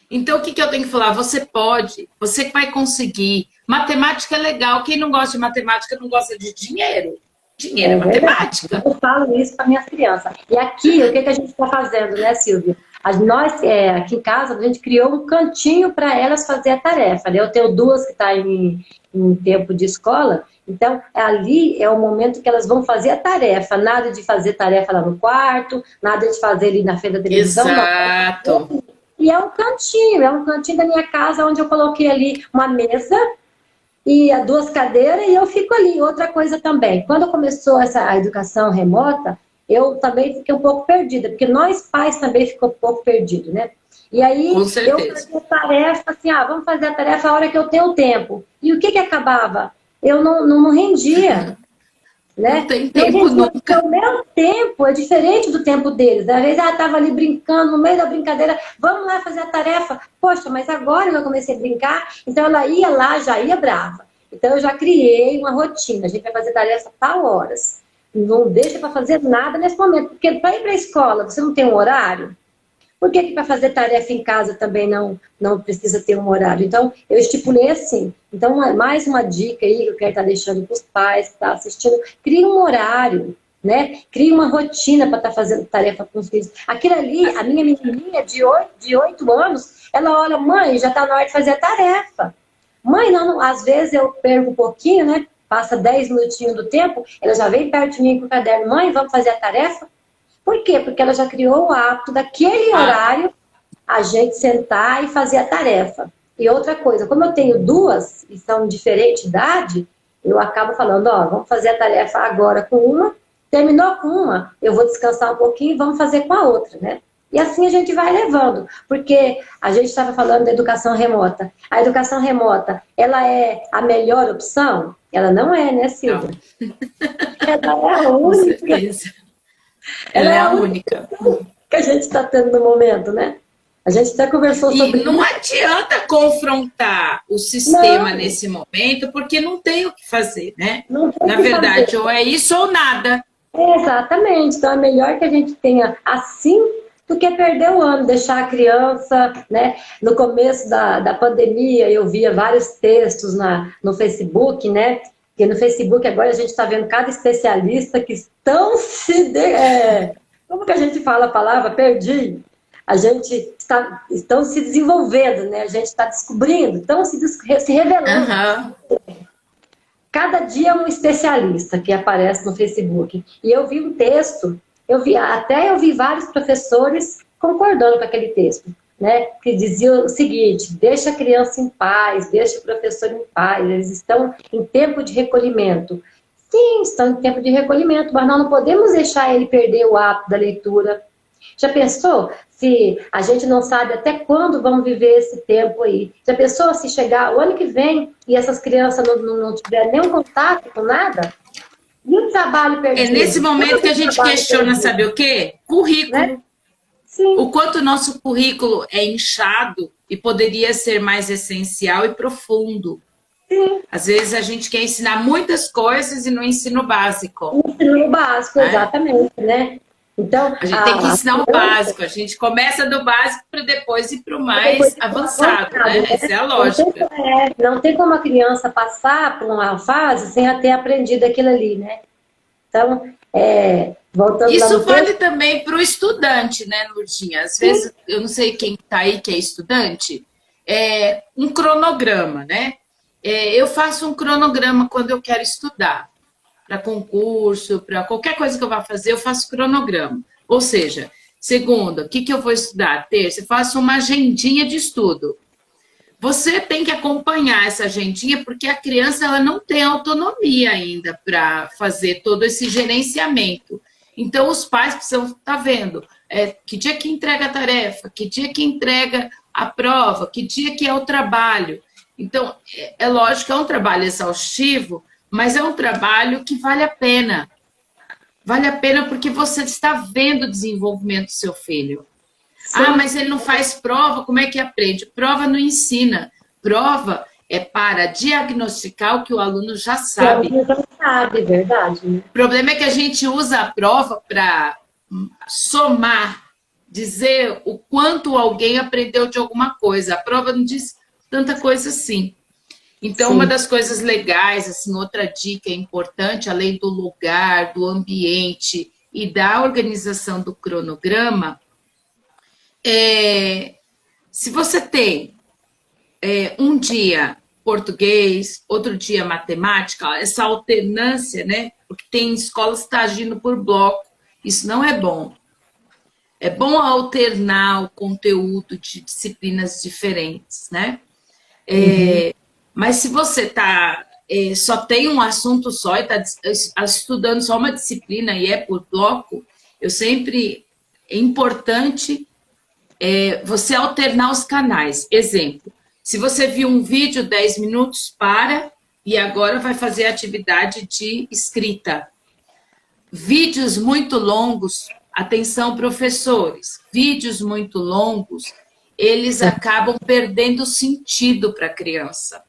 Speaker 2: Então, o que eu tenho que falar? Você pode, você vai conseguir. Matemática é legal. Quem não gosta de matemática não gosta de dinheiro. Dinheiro é matemática.
Speaker 1: Eu falo isso para minhas crianças. E aqui, o que a gente está fazendo, né, Silvia? Nós, aqui em casa, a gente criou um cantinho para elas fazer a tarefa. Né? Eu tenho 2 que estão em tempo de escola, então ali é o momento que elas vão fazer a tarefa. Nada de fazer tarefa lá no quarto, nada de fazer ali na frente da televisão.
Speaker 2: Exato.
Speaker 1: Não. E é um cantinho da minha casa onde eu coloquei ali uma mesa e 2 cadeiras e eu fico ali. Outra coisa também, quando começou a educação remota, eu também fiquei um pouco perdida, porque nós pais também ficamos um pouco perdidos, né? E aí eu fazia tarefa assim, vamos fazer a tarefa a hora que eu tenho tempo. E o que acabava? Eu não rendia. Né?
Speaker 2: Não tem tempo nunca.
Speaker 1: O meu tempo é diferente do tempo deles. Às vezes ela estava ali brincando, no meio da brincadeira, vamos lá fazer a tarefa. Poxa, mas agora eu comecei a brincar, então ela ia lá, já ia brava. Então eu já criei uma rotina, a gente vai fazer tarefa tal horas. Não deixa para fazer nada nesse momento, porque para ir para a escola você não tem um horário. Por que para fazer tarefa em casa também não precisa ter um horário? Então, eu estipulei assim. Então, mais uma dica aí que eu quero estar deixando para os pais que estão assistindo. Crie um horário, né? Crie uma rotina para estar fazendo tarefa com os filhos. Aquilo ali, a minha menininha de 8 anos, ela olha, mãe, já está na hora de fazer a tarefa. Mãe, não, às vezes eu perco um pouquinho, né? Passa 10 minutinhos do tempo, ela já vem perto de mim com o caderno. Mãe, vamos fazer a tarefa? Por quê? Porque ela já criou o hábito daquele horário a gente sentar e fazer a tarefa. E outra coisa, como eu tenho 2 e são de diferente idade, eu acabo falando, vamos fazer a tarefa agora com uma, terminou com uma, eu vou descansar um pouquinho e vamos fazer com a outra, né? E assim a gente vai levando, porque a gente estava falando da educação remota. A educação remota, ela é a melhor opção? Ela não é, né, Silvia? Ela é a única.
Speaker 2: Com certeza. Ela é a única
Speaker 1: que a gente está tendo no momento, né? A gente até conversou sobre
Speaker 2: isso. E não adianta confrontar o sistema nesse momento, porque não tem o que fazer, né? Na verdade, ou é isso ou nada.
Speaker 1: Exatamente. Então é melhor que a gente tenha assim do que perder o ano, deixar a criança, né? No começo da pandemia, eu via vários textos no Facebook, né? Porque no Facebook agora a gente está vendo cada especialista que estão como que a gente fala a palavra? Perdi. A gente estão se desenvolvendo, né? A gente está descobrindo, estão se revelando. Cada dia é um especialista que aparece no Facebook. E eu vi um texto, eu vi vários professores concordando com aquele texto, né? Que dizia o seguinte: deixa a criança em paz, deixa o professor em paz, eles estão em tempo de recolhimento. Sim, estão em tempo de recolhimento, mas nós não podemos deixar ele perder o hábito da leitura, Já pensou se a gente não sabe até quando vamos viver esse tempo aí? Já pensou se chegar o ano que vem e essas crianças não tiverem nenhum contato com nada? E o trabalho
Speaker 2: É nesse
Speaker 1: perdido?
Speaker 2: momento que a
Speaker 1: Todo o
Speaker 2: gente
Speaker 1: trabalho
Speaker 2: questiona,
Speaker 1: perdido,
Speaker 2: sabe o quê?
Speaker 1: né?
Speaker 2: Currículo.
Speaker 1: Sim,
Speaker 2: O quanto o nosso currículo é inchado e poderia ser mais essencial e profundo.
Speaker 1: sim.
Speaker 2: Às vezes a gente quer ensinar muitas coisas e não ensina o básico,
Speaker 1: Ensino básico,
Speaker 2: né?
Speaker 1: exatamente, né? Então,
Speaker 2: A gente tem que
Speaker 1: a
Speaker 2: ensinar o
Speaker 1: criança,
Speaker 2: básico. A gente começa do básico para depois ir para o
Speaker 1: depois
Speaker 2: mais
Speaker 1: de
Speaker 2: avançado,
Speaker 1: avançado,
Speaker 2: né? Essa
Speaker 1: né?
Speaker 2: é a lógica.
Speaker 1: Não tem como a criança passar por uma fase sem ter aprendido aquilo ali, né? Então, voltando lá
Speaker 2: Isso
Speaker 1: no
Speaker 2: vale
Speaker 1: texto,
Speaker 2: também para o estudante, né, Nurdinha? Às
Speaker 1: sim,
Speaker 2: vezes, eu não sei quem está aí que é estudante, um cronograma, né? Eu faço um cronograma quando eu quero estudar, para concurso, para qualquer coisa que eu vá fazer, eu faço cronograma. Ou seja, segunda, o que, que eu vou estudar? Terça, eu faço uma agendinha de estudo. Você tem que acompanhar essa agendinha, porque a criança ela não tem autonomia ainda para fazer todo esse gerenciamento. Então, os pais precisam estar vendo que dia que entrega a tarefa, que dia que entrega a prova, que dia que é o trabalho. Então, é lógico que é um trabalho exaustivo, mas é um trabalho que vale a pena. Vale a pena porque você está vendo o desenvolvimento do seu filho. Ah,
Speaker 1: sim,
Speaker 2: mas ele não faz prova, como é que aprende? Prova não ensina. Prova é para diagnosticar o que o aluno já
Speaker 1: que é o
Speaker 2: sabe.
Speaker 1: que não sabe, verdade, né?
Speaker 2: O problema é que a gente usa a prova para somar, dizer o quanto alguém aprendeu de alguma coisa. A prova não diz tanta coisa assim. Então, uma
Speaker 1: Sim,
Speaker 2: das coisas legais, assim, outra dica importante, além do lugar, do ambiente e da organização do cronograma, é se você tem um dia português, outro dia matemática, essa alternância, né? Porque tem escolas que estão agindo por bloco, isso não é bom. É bom alternar o conteúdo de disciplinas diferentes, né?
Speaker 1: uhum.
Speaker 2: Mas se você só tem um assunto só e está estudando só uma disciplina e é por bloco, eu sempre é importante você alternar os canais. Exemplo, se você viu um vídeo 10 minutos, para e agora vai fazer atividade de escrita. Vídeos muito longos, atenção professores, vídeos muito longos, eles acabam perdendo sentido para a criança.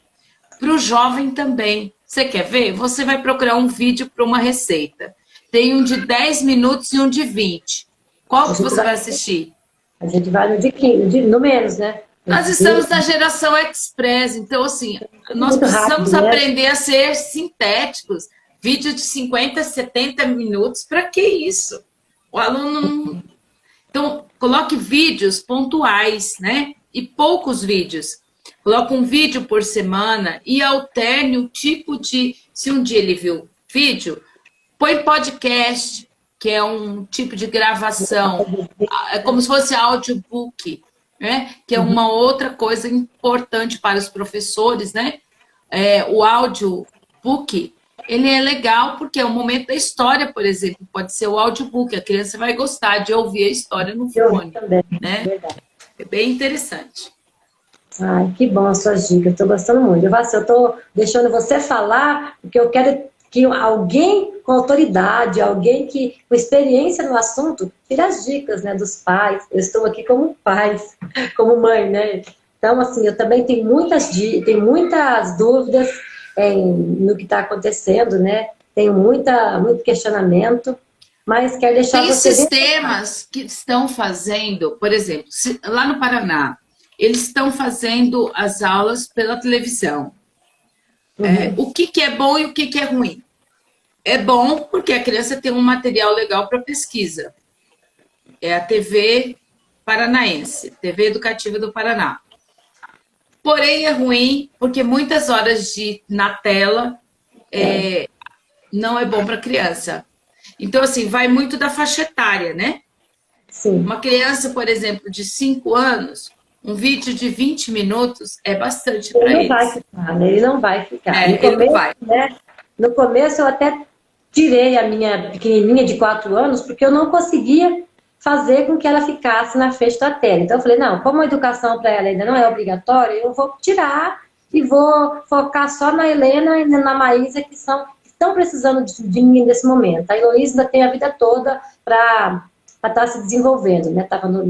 Speaker 2: Para o jovem também. Você quer ver? Você vai procurar um vídeo para uma receita. Tem um de 10 minutos e um de 20.
Speaker 1: A
Speaker 2: Qual que
Speaker 1: gente
Speaker 2: você
Speaker 1: vai,
Speaker 2: vai assistir?
Speaker 1: a gente vai no de 15, no menos, né?
Speaker 2: Nós estamos na geração express, então, assim, nós
Speaker 1: Muito rápido,
Speaker 2: precisamos
Speaker 1: né?
Speaker 2: aprender a ser sintéticos. Vídeo de 50, 70 minutos, para que isso? O aluno não... Então, coloque vídeos pontuais, né? E poucos vídeos. Coloque um vídeo por semana e alterne o tipo de... Se um dia ele viu vídeo, põe podcast, que é um tipo de gravação, é como se fosse audiobook, né? Que é uma outra coisa importante para os professores, né? O audiobook, ele é legal porque é o momento da história, por exemplo, pode ser o audiobook, a criança vai gostar de ouvir a história no
Speaker 1: Eu vi
Speaker 2: fone,
Speaker 1: também,
Speaker 2: né?
Speaker 1: verdade.
Speaker 2: É bem interessante.
Speaker 1: Ai, que bom as suas dicas, estou gostando muito. Eu estou deixando você falar, porque eu quero que alguém com autoridade, alguém que com experiência no assunto, tire as dicas, né, dos pais. Eu estou aqui como pais, como mãe, né? Então, assim, eu também tenho muitas dúvidas no que está acontecendo, né? Tenho muito questionamento, mas quero deixar
Speaker 2: Tem
Speaker 1: você bem.
Speaker 2: sistemas que estão fazendo, por exemplo, lá no Paraná, eles estão fazendo as aulas pela televisão.
Speaker 1: Uhum.
Speaker 2: O que é bom e o que é ruim? É bom porque a criança tem um material legal para pesquisa. É a TV Paranaense, TV Educativa do Paraná. Porém, é ruim porque muitas horas na tela não é bom para a criança. Então, assim, vai muito da faixa etária, né?
Speaker 1: Sim.
Speaker 2: Uma criança, por exemplo, de 5 anos, um vídeo de 20 minutos é bastante
Speaker 1: Ele
Speaker 2: para
Speaker 1: não vai
Speaker 2: eles.
Speaker 1: ficar, né? Ele não vai ficar. No
Speaker 2: Ele não
Speaker 1: começo,
Speaker 2: vai.
Speaker 1: né? No começo eu até tirei a minha pequenininha de 4 anos, porque eu não conseguia fazer com que ela ficasse na frente da tela. Então eu falei, não, como a educação para ela ainda não é obrigatória, eu vou tirar e vou focar só na Helena e na Maísa, que estão precisando de mim nesse momento. A Heloísa ainda tem a vida toda para estar se desenvolvendo, né? Estava no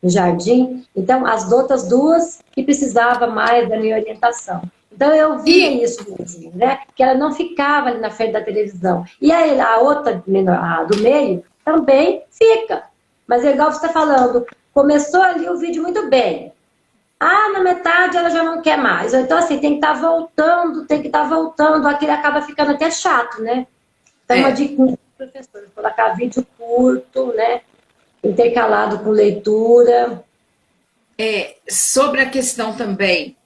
Speaker 1: jardim. Então, as outras duas que precisavam mais da minha orientação. Então, eu via isso mesmo, né? Que ela não ficava ali na frente da televisão. E aí, a outra, a do meio, também fica. Mas é igual você está falando, começou ali o vídeo muito bem. Ah, na metade ela já não quer mais. Então, assim, tem que estar voltando, aquilo acaba ficando até chato, né? Então, uma dica para professor, colocar vídeo curto, né? Intercalado com leitura.
Speaker 2: Sobre a questão também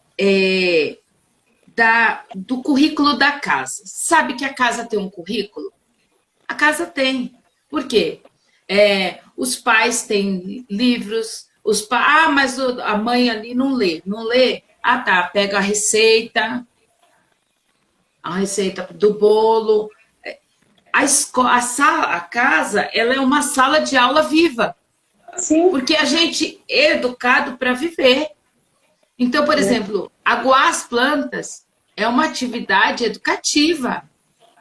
Speaker 2: do currículo da casa. Sabe que a casa tem um currículo? A casa tem. Por quê? Os pais têm livros, mas a mãe ali não lê. Não lê? Ah, tá, pega a receita do bolo. A casa, ela é uma sala de aula viva.
Speaker 1: Sim.
Speaker 2: Porque a gente é educado para viver. Então, por exemplo, aguar as plantas é uma atividade educativa,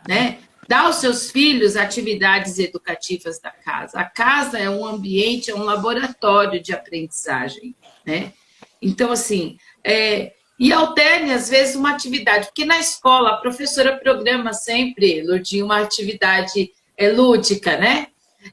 Speaker 2: né? Dá aos seus filhos atividades educativas da casa. A casa é um ambiente, é um laboratório de aprendizagem, né? Então, assim, e alterne, às vezes, uma atividade, porque na escola a professora programa sempre, Lourdinha, uma atividade lúdica, né?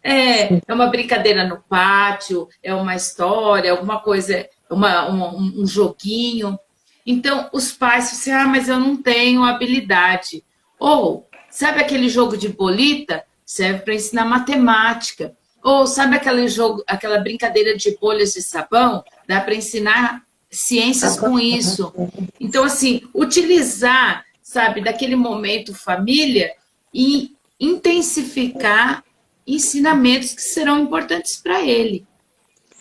Speaker 2: É uma brincadeira no pátio, é uma história, alguma coisa, um joguinho. Então, os pais dizem assim, mas eu não tenho habilidade. Ou, sabe aquele jogo de bolita? Serve para ensinar matemática. Ou, sabe aquela brincadeira de bolhas de sabão? Dá para ensinar ciências com isso. Então, assim, utilizar, sabe, daquele momento família e intensificar ensinamentos que serão importantes para ele.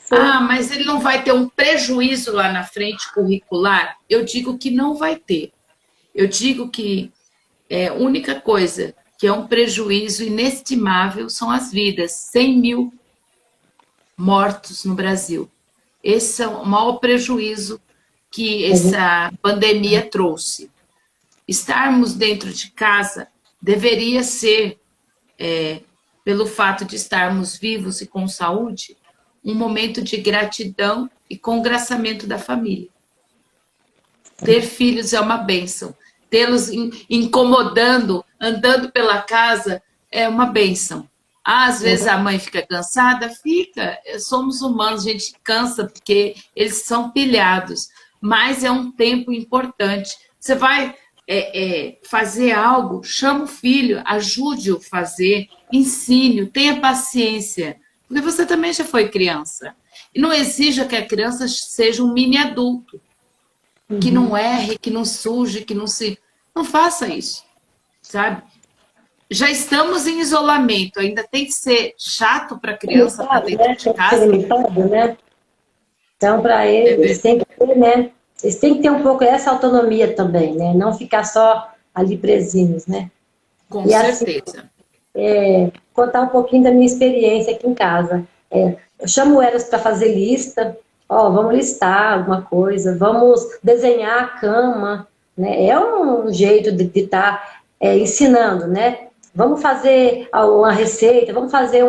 Speaker 2: Sim. Mas ele não vai ter um prejuízo lá na frente curricular? Eu digo que não vai ter. Eu digo que a única coisa que é um prejuízo inestimável são as vidas. 100 mil mortos no Brasil. Esse é o maior prejuízo que essa pandemia trouxe. Estarmos dentro de casa deveria ser, pelo fato de estarmos vivos e com saúde, um momento de gratidão e congraçamento da família. Ter filhos é uma bênção. Tê-los incomodando, andando pela casa, é uma bênção. Às vezes a mãe fica cansada? Fica. Somos humanos, a gente cansa porque eles são pilhados. Mas é um tempo importante. Você vai fazer algo, chama o filho, ajude-o a fazer, ensine-o, tenha paciência. Porque você também já foi criança. E não exija que a criança seja um mini adulto. Que não erre, que não suje, que não se... Não faça isso, sabe? Já estamos em isolamento, ainda tem que ser chato para a criança estar dentro de casa.
Speaker 1: Limitado, né? Então, para eles têm que ter, né? Eles têm que ter um pouco essa autonomia também, né? Não ficar só ali presinhos, né?
Speaker 2: Com certeza.
Speaker 1: Assim, contar um pouquinho da minha experiência aqui em casa. Eu chamo elas para fazer lista. Vamos listar alguma coisa, vamos desenhar a cama, né? É um jeito de estar ensinando, né? Vamos fazer uma receita, vamos fazer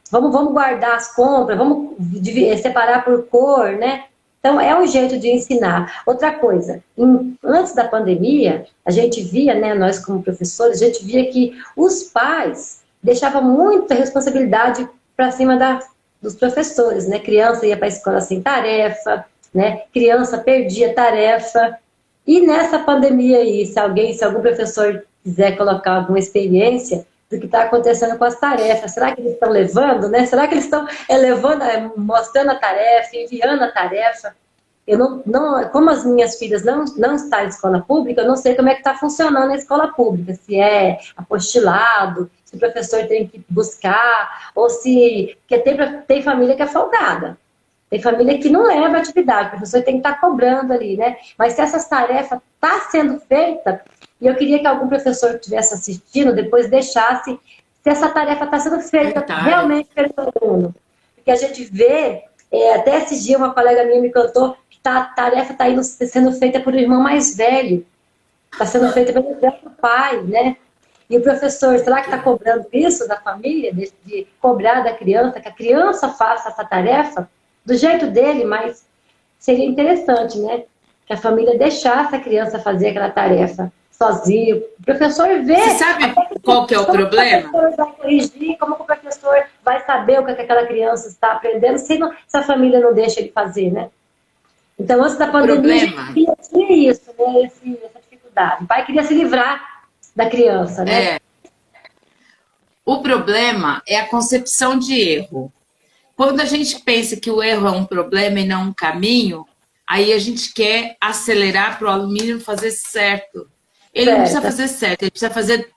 Speaker 1: vamos guardar as compras, vamos separar por cor, né? Então, é um jeito de ensinar. Outra coisa, antes da pandemia, a gente via, né, nós como professores, a gente via que os pais deixavam muita responsabilidade para cima dos professores, né? Criança ia para a escola sem tarefa, né? Criança perdia tarefa. E nessa pandemia aí, se algum professor quiser colocar alguma experiência do que está acontecendo com as tarefas, será que eles estão levando, né? Será que eles estão mostrando a tarefa, enviando a tarefa? Eu não, como as minhas filhas não estão em escola pública, eu não sei como é que está funcionando a escola pública, se é apostilado, se o professor tem que buscar, ou se... Porque tem família que é folgada. Tem família que não leva atividade, o professor tem que estar cobrando ali, né? Mas se essas tarefas estão sendo feitas, e eu queria que algum professor que estivesse assistindo, depois deixasse se essa tarefa está sendo feita
Speaker 2: Verdade.
Speaker 1: realmente pelo aluno. Porque a gente vê, até esse dia uma colega minha me contou que a tarefa está sendo feita por um irmão mais velho, está sendo feita pelo próprio pai, né? E o professor, será que está cobrando isso da família, de cobrar da criança, que a criança faça essa tarefa do jeito dele, mas seria interessante, né? Que a família deixasse a criança fazer aquela tarefa sozinho. O professor vê
Speaker 2: Você sabe
Speaker 1: até
Speaker 2: qual que é o
Speaker 1: como o
Speaker 2: problema?
Speaker 1: professor vai corrigir, como o professor vai saber o que aquela criança está aprendendo, se a família não deixa ele fazer, né? Então, antes da
Speaker 2: O
Speaker 1: pandemia, a gente
Speaker 2: problema
Speaker 1: tinha isso, né? Essa dificuldade. O pai queria se livrar da criança, né?
Speaker 2: é, o problema é a concepção de erro. Quando a gente pensa que o erro é um problema e não um caminho, aí a gente quer acelerar para o aluno fazer certo. Ele não precisa
Speaker 1: Certo.
Speaker 2: fazer certo,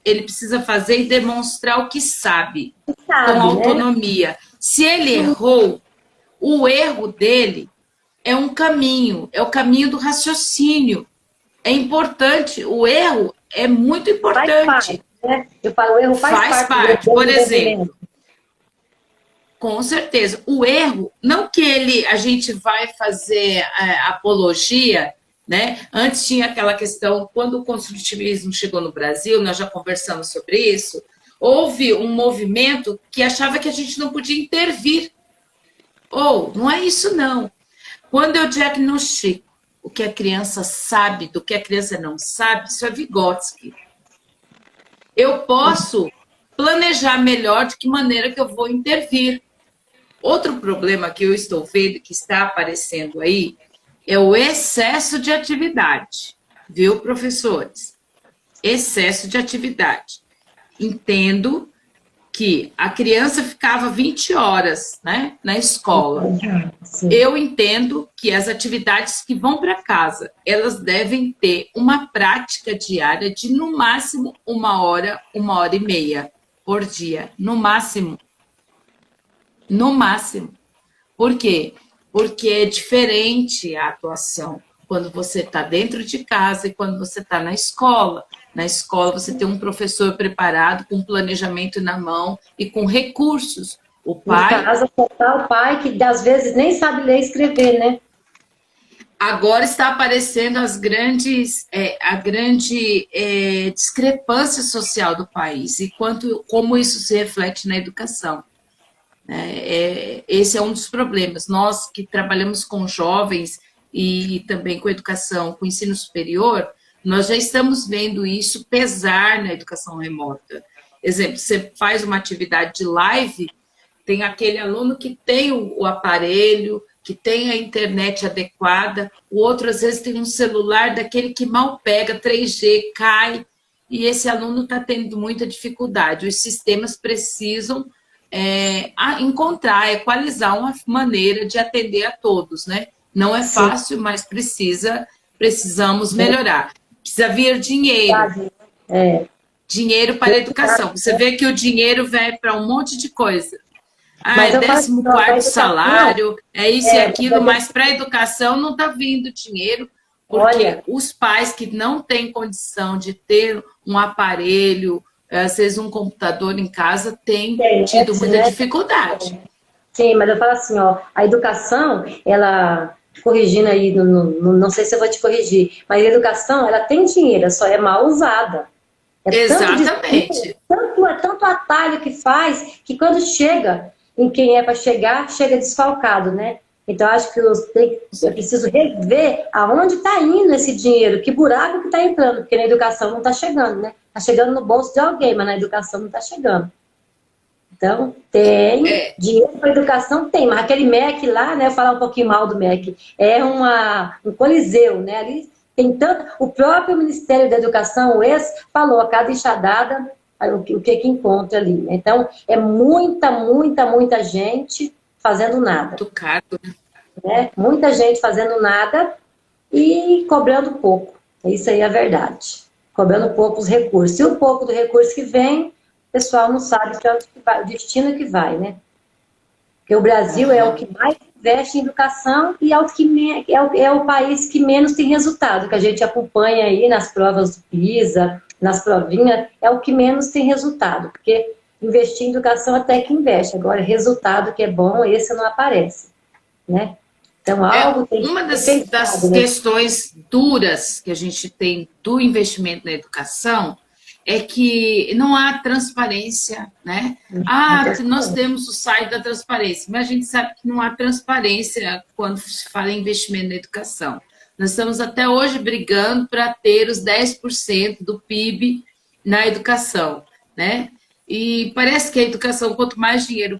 Speaker 2: ele precisa fazer e demonstrar o que sabe, com
Speaker 1: Sabe, né?
Speaker 2: autonomia. Se ele errou, o erro dele é um caminho, é o caminho do raciocínio. É importante, o erro é muito
Speaker 1: Faz parte,
Speaker 2: importante.
Speaker 1: né? Eu falo, o erro faz
Speaker 2: Faz
Speaker 1: parte
Speaker 2: parte.
Speaker 1: do
Speaker 2: Por exemplo,
Speaker 1: desenvolvimento.
Speaker 2: com certeza. O erro, não que a gente vai fazer apologia, né? Antes tinha aquela questão, quando o construtivismo chegou no Brasil, nós já conversamos sobre isso, houve um movimento que achava que a gente não podia intervir. Ou, não é isso não. Quando eu diagnostico o que a criança sabe do que a criança não sabe, isso é Vygotsky. Eu posso planejar melhor de que maneira que eu vou intervir. Outro problema que eu estou vendo que está aparecendo aí é o excesso de atividade, viu, professores? Excesso de atividade. Entendo que a criança ficava 20 horas, né, na escola.
Speaker 1: Sim.
Speaker 2: Eu entendo que as atividades que vão para casa, elas devem ter uma prática diária de, no máximo, 1 hora, 1 hora e meia por dia. No máximo. No máximo. Por quê? Porque é diferente a atuação quando você está dentro de casa e quando você está na escola. Na escola você tem um professor preparado, com planejamento na mão e com recursos. O
Speaker 1: Em
Speaker 2: pai...
Speaker 1: casa, só tá o pai que às vezes nem sabe ler e escrever, né?
Speaker 2: Agora está aparecendo a grande discrepância social do país e como isso se reflete na educação. Esse é um dos problemas. Nós que trabalhamos com jovens e também com educação, com ensino superior, nós já estamos vendo isso pesar na educação remota. Exemplo, você faz uma atividade de live, tem aquele aluno que tem o aparelho, que tem a internet adequada, o outro às vezes tem um celular daquele que mal pega, 3G, cai, e esse aluno está tendo muita dificuldade. Os sistemas precisam encontrar, equalizar uma maneira de atender a todos, né? Não é fácil, mas precisamos melhorar. Precisa vir dinheiro. Dinheiro para a educação. Você vê que o dinheiro vai para um monte de coisa.
Speaker 1: Mas
Speaker 2: É
Speaker 1: eu faço
Speaker 2: 14º salário, é isso e aquilo,
Speaker 1: mas
Speaker 2: mas para a educação não está vindo dinheiro, porque os pais que não têm condição de ter um aparelho, às vezes um computador em casa, têm tido muita dificuldade.
Speaker 1: Sim, mas eu falo assim, ó, a educação, ela, corrigindo aí, não sei se eu vou te corrigir, mas a educação, ela tem dinheiro, só é mal usada.
Speaker 2: Exatamente.
Speaker 1: Tanto atalho que faz, que quando chega em quem é para chegar, chega desfalcado, né? Então, acho que eu preciso rever aonde está indo esse dinheiro, que buraco que está entrando, porque na educação não está chegando, né? Está chegando no bolso de alguém, mas na educação não está chegando. Então, tem dinheiro para educação, tem, mas aquele MEC lá, né? Eu falar um pouquinho mal do MEC, é um coliseu, né? Ali tem tanto. O próprio Ministério da Educação, o ex, falou a cada enxadada o que encontra ali. Então, é muita gente fazendo nada.
Speaker 2: Muito caro,
Speaker 1: né? Muita gente fazendo nada e cobrando pouco. Isso aí é a verdade. Cobrando pouco os recursos. E o pouco do recurso que vem, o pessoal não sabe para onde que vai, o destino que vai, né? Porque o Brasil é o que mais investe em educação e é o país que menos tem resultado, que a gente acompanha aí nas provas do PISA, nas provinhas, é o que menos tem resultado, porque investir em educação até que investe. Agora, resultado que é bom, esse não aparece, né? Então, algo tem que
Speaker 2: Uma
Speaker 1: ser
Speaker 2: das
Speaker 1: pensado, né?
Speaker 2: questões duras que a gente tem do investimento na educação é que não há transparência, né? Ah, nós temos o site da transparência, mas a gente sabe que não há transparência quando se fala em investimento na educação. Nós estamos até hoje brigando para ter os 10% do PIB na educação, né? E parece que a educação, quanto mais dinheiro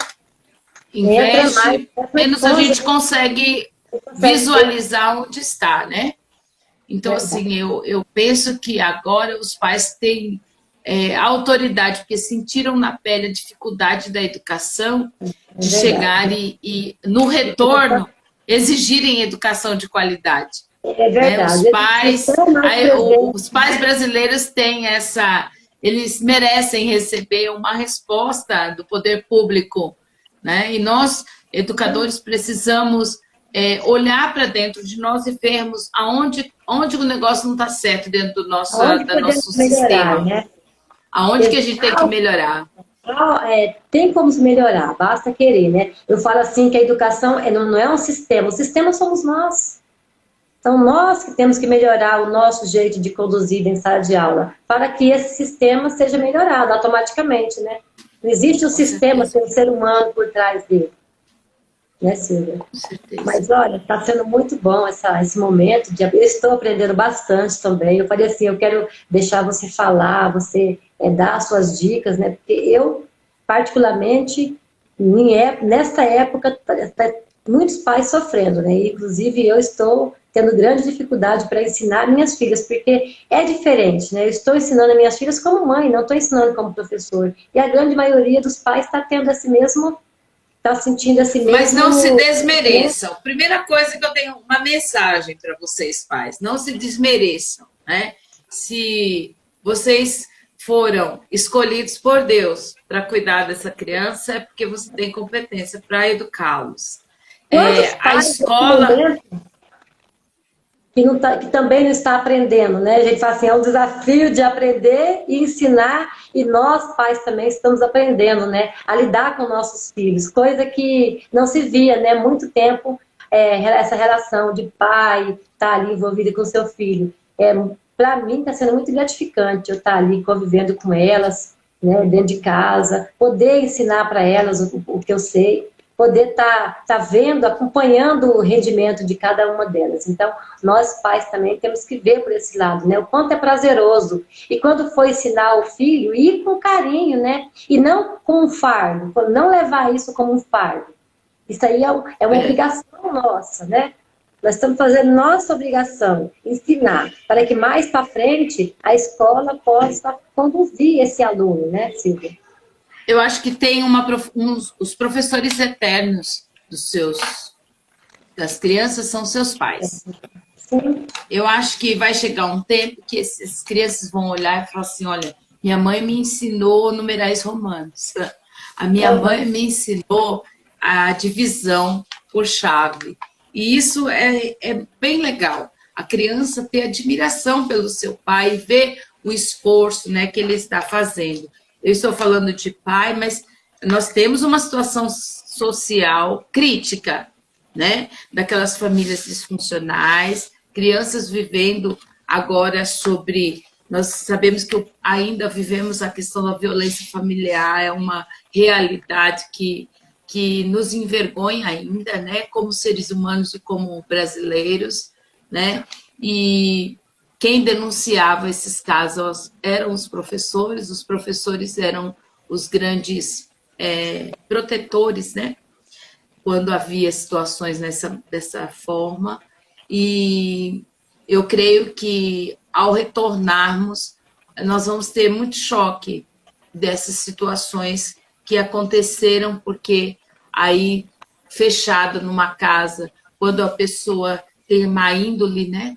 Speaker 1: Entra mais,
Speaker 2: investe, menos a gente consegue
Speaker 1: consegue ter,
Speaker 2: visualizar onde está, né? Então,
Speaker 1: verdade,
Speaker 2: assim, eu penso que agora os pais têm autoridade, porque sentiram na pele a dificuldade da educação,
Speaker 1: é
Speaker 2: de chegar
Speaker 1: verdade.
Speaker 2: no retorno, exigirem educação de qualidade.
Speaker 1: É
Speaker 2: Né?
Speaker 1: verdade. Eles estão mais presentes.
Speaker 2: Os pais brasileiros têm essa... Eles merecem receber uma resposta do poder público, né? E nós, educadores, precisamos olhar para dentro de nós e vermos onde o negócio não está certo dentro
Speaker 1: Onde
Speaker 2: do nosso
Speaker 1: podemos melhorar,
Speaker 2: sistema.
Speaker 1: né?
Speaker 2: Aonde que a gente tem que melhorar.
Speaker 1: Tem como se melhorar, basta querer, né? Eu falo assim que a educação não é um sistema, o sistema somos nós. Então, nós que temos que melhorar o nosso jeito de conduzir em sala de aula, para que esse sistema seja melhorado automaticamente, né? Não existe um
Speaker 2: Com
Speaker 1: sistema
Speaker 2: certeza.
Speaker 1: sem um ser humano por trás dele, né, Silvia?
Speaker 2: Com certeza.
Speaker 1: Mas olha, está sendo muito bom esse momento. Eu estou aprendendo bastante também. Eu falei assim, eu quero deixar você falar, você dar suas dicas, né? Porque eu, particularmente, nesta época, tá muitos pais sofrendo, né? Inclusive, eu estou tendo grande dificuldade para ensinar minhas filhas, porque é diferente, né? Eu estou ensinando minhas filhas como mãe, não estou ensinando como professor. E a grande maioria dos pais está tendo esse mesmo, está sentindo esse
Speaker 2: Mas não se
Speaker 1: mesmo, né?
Speaker 2: desmereçam. Primeira coisa que eu tenho uma mensagem para vocês, pais. Não se desmereçam, né? Se vocês foram escolhidos por Deus para cuidar dessa criança, é porque você tem competência para educá-los.
Speaker 1: Quantos
Speaker 2: A
Speaker 1: pais nesse
Speaker 2: escola...
Speaker 1: momento que também não está aprendendo, né? A gente fala assim, é um desafio de aprender e ensinar, e nós, pais, também estamos aprendendo, né? A lidar com nossos filhos, coisa que não se via, né? Muito tempo, essa relação de pai estar ali envolvido com seu filho. Para mim, está sendo muito gratificante eu estar ali convivendo com elas, né? Dentro de casa, poder ensinar para elas o que eu sei, poder tá vendo, acompanhando o rendimento de cada uma delas. Então, nós pais também temos que ver por esse lado, né? O quanto é prazeroso. E quando for ensinar o filho, ir com carinho, né? E não com um fardo, não levar isso como um fardo. Isso aí é uma obrigação nossa, né? Nós estamos fazendo nossa obrigação, ensinar, para que mais para frente a escola possa conduzir esse aluno, né, Silvia?
Speaker 2: Eu acho que tem os professores eternos das crianças são seus pais.
Speaker 1: Sim.
Speaker 2: Eu acho que vai chegar um tempo que essas crianças vão olhar e falar assim, olha, minha mãe me ensinou numerais romanos. A minha mãe me ensinou a divisão por chave. E isso é bem legal. A criança ter admiração pelo seu pai e ver o esforço, né, que ele está fazendo. Eu estou falando de pai, mas nós temos uma situação social crítica, né? Daquelas famílias disfuncionais, crianças vivendo agora sobre... Nós sabemos que ainda vivemos a questão da violência familiar, é uma realidade que nos envergonha ainda, né? Como seres humanos e como brasileiros, né? E quem denunciava esses casos eram os professores eram os grandes protetores, né? Quando havia situações dessa forma. E eu creio que, ao retornarmos, nós vamos ter muito choque dessas situações que aconteceram, porque aí, fechado numa casa, quando a pessoa tem má índole, né?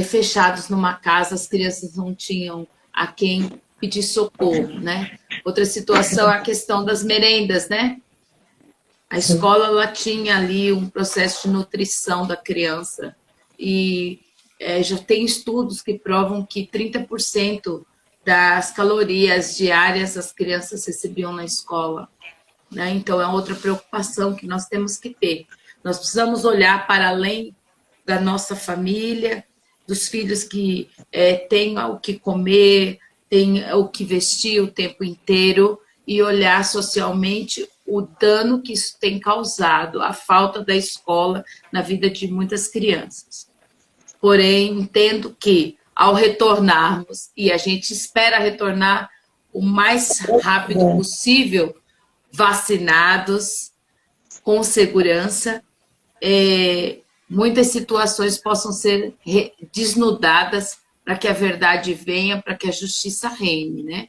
Speaker 2: Fechados numa casa, as crianças não tinham a quem pedir socorro, né? Outra situação é a questão das merendas, né? A escola ela tinha ali um processo de nutrição da criança e já tem estudos que provam que 30% das calorias diárias as crianças recebiam na escola, né? Então, é outra preocupação que nós temos que ter. Nós precisamos olhar para além da nossa família, dos filhos que têm o que comer, têm o que vestir o tempo inteiro, e olhar socialmente o dano que isso tem causado, a falta da escola na vida de muitas crianças. Porém, entendo que, ao retornarmos, e a gente espera retornar o mais rápido possível, vacinados, com segurança, muitas situações possam ser desnudadas para que a verdade venha, para que a justiça reine, né?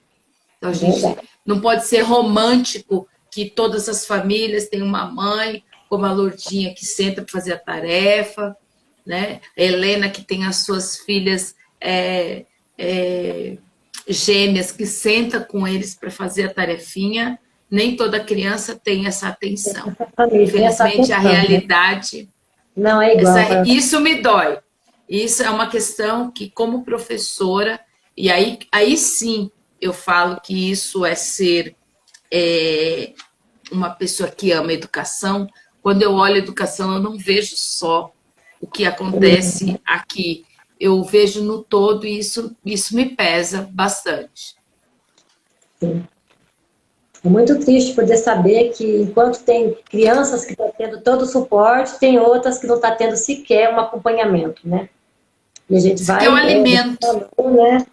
Speaker 2: Então, a gente não pode ser romântico que todas as famílias têm uma mãe, como a Lourdinha, que senta para fazer a tarefa, né? A Helena, que tem as suas filhas gêmeas, que senta com eles para fazer a tarefinha. Nem toda criança tem essa atenção. Infelizmente, a realidade...
Speaker 1: Não é igual.
Speaker 2: Isso me dói. Isso é uma questão que, como professora, e aí sim eu falo que isso é ser uma pessoa que ama a educação. Quando eu olho a educação, eu não vejo só o que acontece aqui. Eu vejo no todo e isso me pesa bastante.
Speaker 1: Sim. É muito triste poder saber que, enquanto tem crianças que estão tendo todo o suporte, tem outras que não estão tendo sequer um acompanhamento, né? E a gente vai...
Speaker 2: É um alimento.
Speaker 1: Né?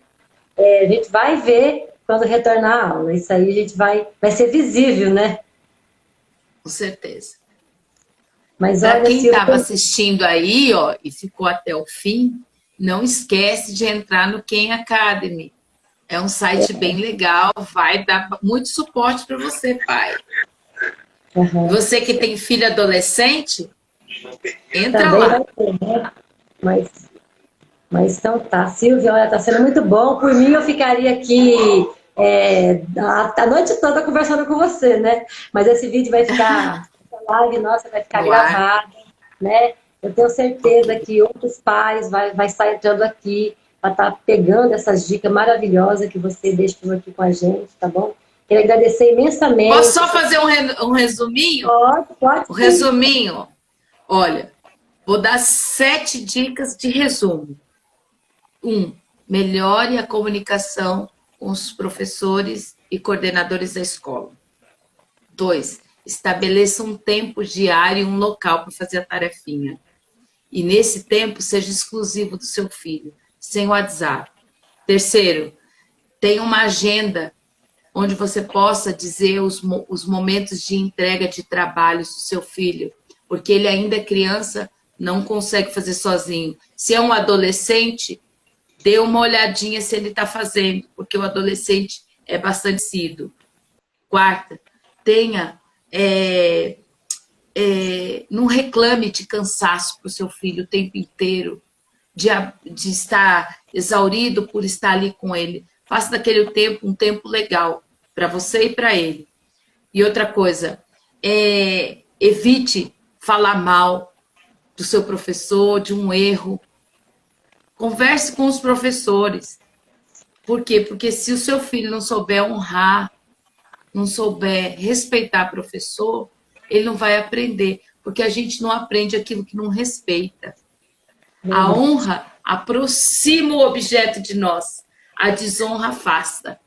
Speaker 1: A gente vai ver quando retornar a aula. Isso aí a gente vai ser visível, né?
Speaker 2: Com certeza.
Speaker 1: Mas
Speaker 2: para quem
Speaker 1: Silvia,
Speaker 2: estava assistindo aí, ó, e ficou até o fim, não esquece de entrar no Khan Academy. É um site bem legal, vai dar muito suporte para você, pai.
Speaker 1: Uhum.
Speaker 2: Você que tem filho adolescente, entra
Speaker 1: também
Speaker 2: lá.
Speaker 1: Vai ter, né? Mas então tá, Silvia, olha, tá sendo muito bom. Por mim, eu ficaria aqui a noite toda conversando com você, né? Mas esse vídeo vai ficar, essa live nossa vai ficar gravada, né? Eu tenho certeza que outros pais vai estar entrando aqui para estar pegando essas dicas maravilhosas que você deixou aqui com a gente, tá bom? Quero agradecer imensamente.
Speaker 2: Posso só fazer um resuminho?
Speaker 1: Pode.
Speaker 2: Um resuminho. Olha, vou dar 7 dicas de resumo. 1. Melhore a comunicação com os professores e coordenadores da escola. 2. Estabeleça um tempo diário e um local para fazer a tarefinha. E nesse tempo, seja exclusivo do seu filho, sem WhatsApp. 3. Tenha uma agenda onde você possa dizer os momentos de entrega de trabalhos do seu filho, porque ele ainda é criança, não consegue fazer sozinho. Se é um adolescente, dê uma olhadinha se ele está fazendo, porque o adolescente é bastante cedo. 4, tenha... não reclame de cansaço para o seu filho o tempo inteiro, de estar exaurido por estar ali com ele. Faça daquele tempo um tempo legal para você e para ele. E outra coisa, evite falar mal do seu professor, de um erro. Converse com os professores. Por quê? Porque se o seu filho não souber honrar, não souber respeitar o professor, ele não vai aprender, porque a gente não aprende aquilo que não respeita. A honra aproxima o objeto de nós, a desonra afasta.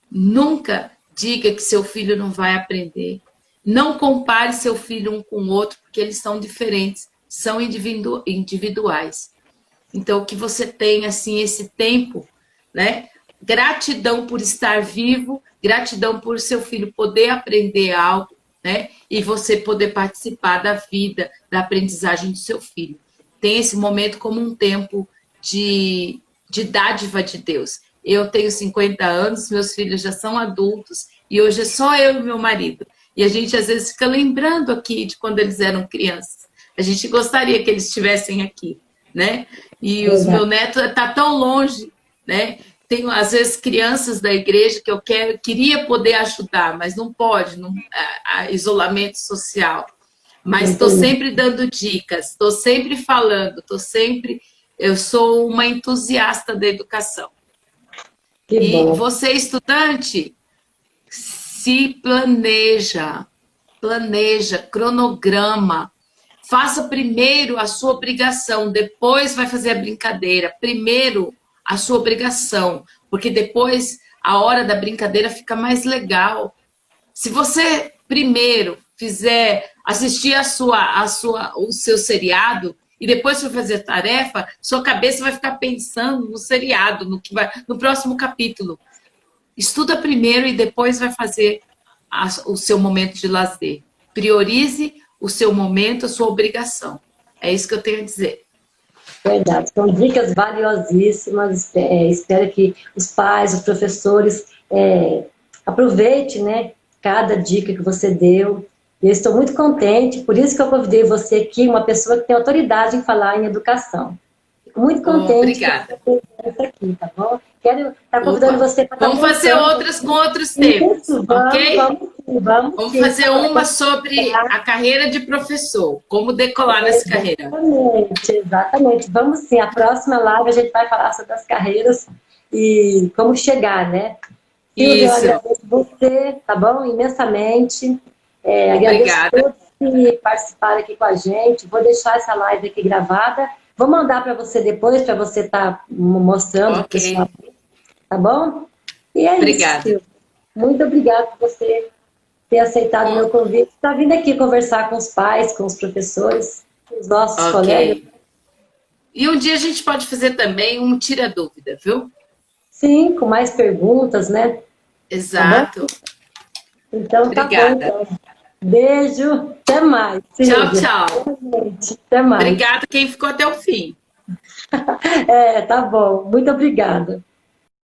Speaker 2: Nunca diga que seu filho não vai aprender. Não compare seu filho um com o outro, porque eles são diferentes, são individuais. Então, que você tenha assim, esse tempo, né? Gratidão por estar vivo, gratidão por seu filho poder aprender algo, né? E você poder participar da vida, da aprendizagem do seu filho. Tem esse momento como um tempo de dádiva de Deus. Eu tenho 50 anos, meus filhos já são adultos, e hoje é só eu e meu marido. E a gente, às vezes, fica lembrando aqui de quando eles eram crianças. A gente gostaria que eles estivessem aqui, né? E os meus netos estão tão longe, né? Tenho, às vezes, crianças da igreja que eu queria poder ajudar, mas não pode, isolamento social. Mas estou sempre dando dicas, estou sempre falando, eu sou uma entusiasta da educação.
Speaker 1: Que
Speaker 2: E
Speaker 1: bom.
Speaker 2: você, estudante, se planeja, cronograma. Faça primeiro a sua obrigação, depois vai fazer a brincadeira. Primeiro a sua obrigação, porque depois a hora da brincadeira fica mais legal. Se você primeiro fizer assistir o seu seriado e depois for fazer tarefa, sua cabeça vai ficar pensando no seriado, no próximo capítulo. Estuda primeiro e depois vai fazer o seu momento de lazer. Priorize o seu momento, a sua obrigação. É isso que eu tenho a dizer.
Speaker 1: Verdade, são dicas valiosíssimas. Espero que os pais, os professores aproveitem, né, cada dica que você deu. Eu estou muito contente, por isso que eu convidei você aqui, uma pessoa que tem autoridade em falar em educação. Fico muito contente
Speaker 2: Obrigada.
Speaker 1: que você esteja aqui, tá bom? Quero estar convidando você para estar
Speaker 2: Vamos fazer outras com outros temas,
Speaker 1: isso,
Speaker 2: ok?
Speaker 1: vamos
Speaker 2: Vamos fazer uma sobre a carreira de professor, como decolar nessa carreira.
Speaker 1: Exatamente. Vamos sim, a próxima live a gente vai falar sobre as carreiras e como chegar, né? Silvia, eu
Speaker 2: Isso.
Speaker 1: agradeço você, tá bom? Imensamente. Agradeço a
Speaker 2: Obrigada.
Speaker 1: todos que participaram aqui com a gente. Vou deixar essa live aqui gravada. Vou mandar para você depois, para você estar mostrando para o
Speaker 2: Ok.
Speaker 1: pessoal. Tá bom? E é
Speaker 2: Obrigada.
Speaker 1: isso, Silvia. Muito obrigada por você ter aceitado o meu convite. Está vindo aqui conversar com os pais, com os professores, com os nossos colegas.
Speaker 2: E um dia a gente pode fazer também um tira-dúvida, viu?
Speaker 1: Sim, com mais perguntas, né?
Speaker 2: Exato.
Speaker 1: Tá, então,
Speaker 2: obrigada.
Speaker 1: Tá bom. Então. Beijo, até mais.
Speaker 2: Tchau, tchau.
Speaker 1: Até mais.
Speaker 2: Obrigada quem ficou até o fim.
Speaker 1: Tá bom. Muito obrigada.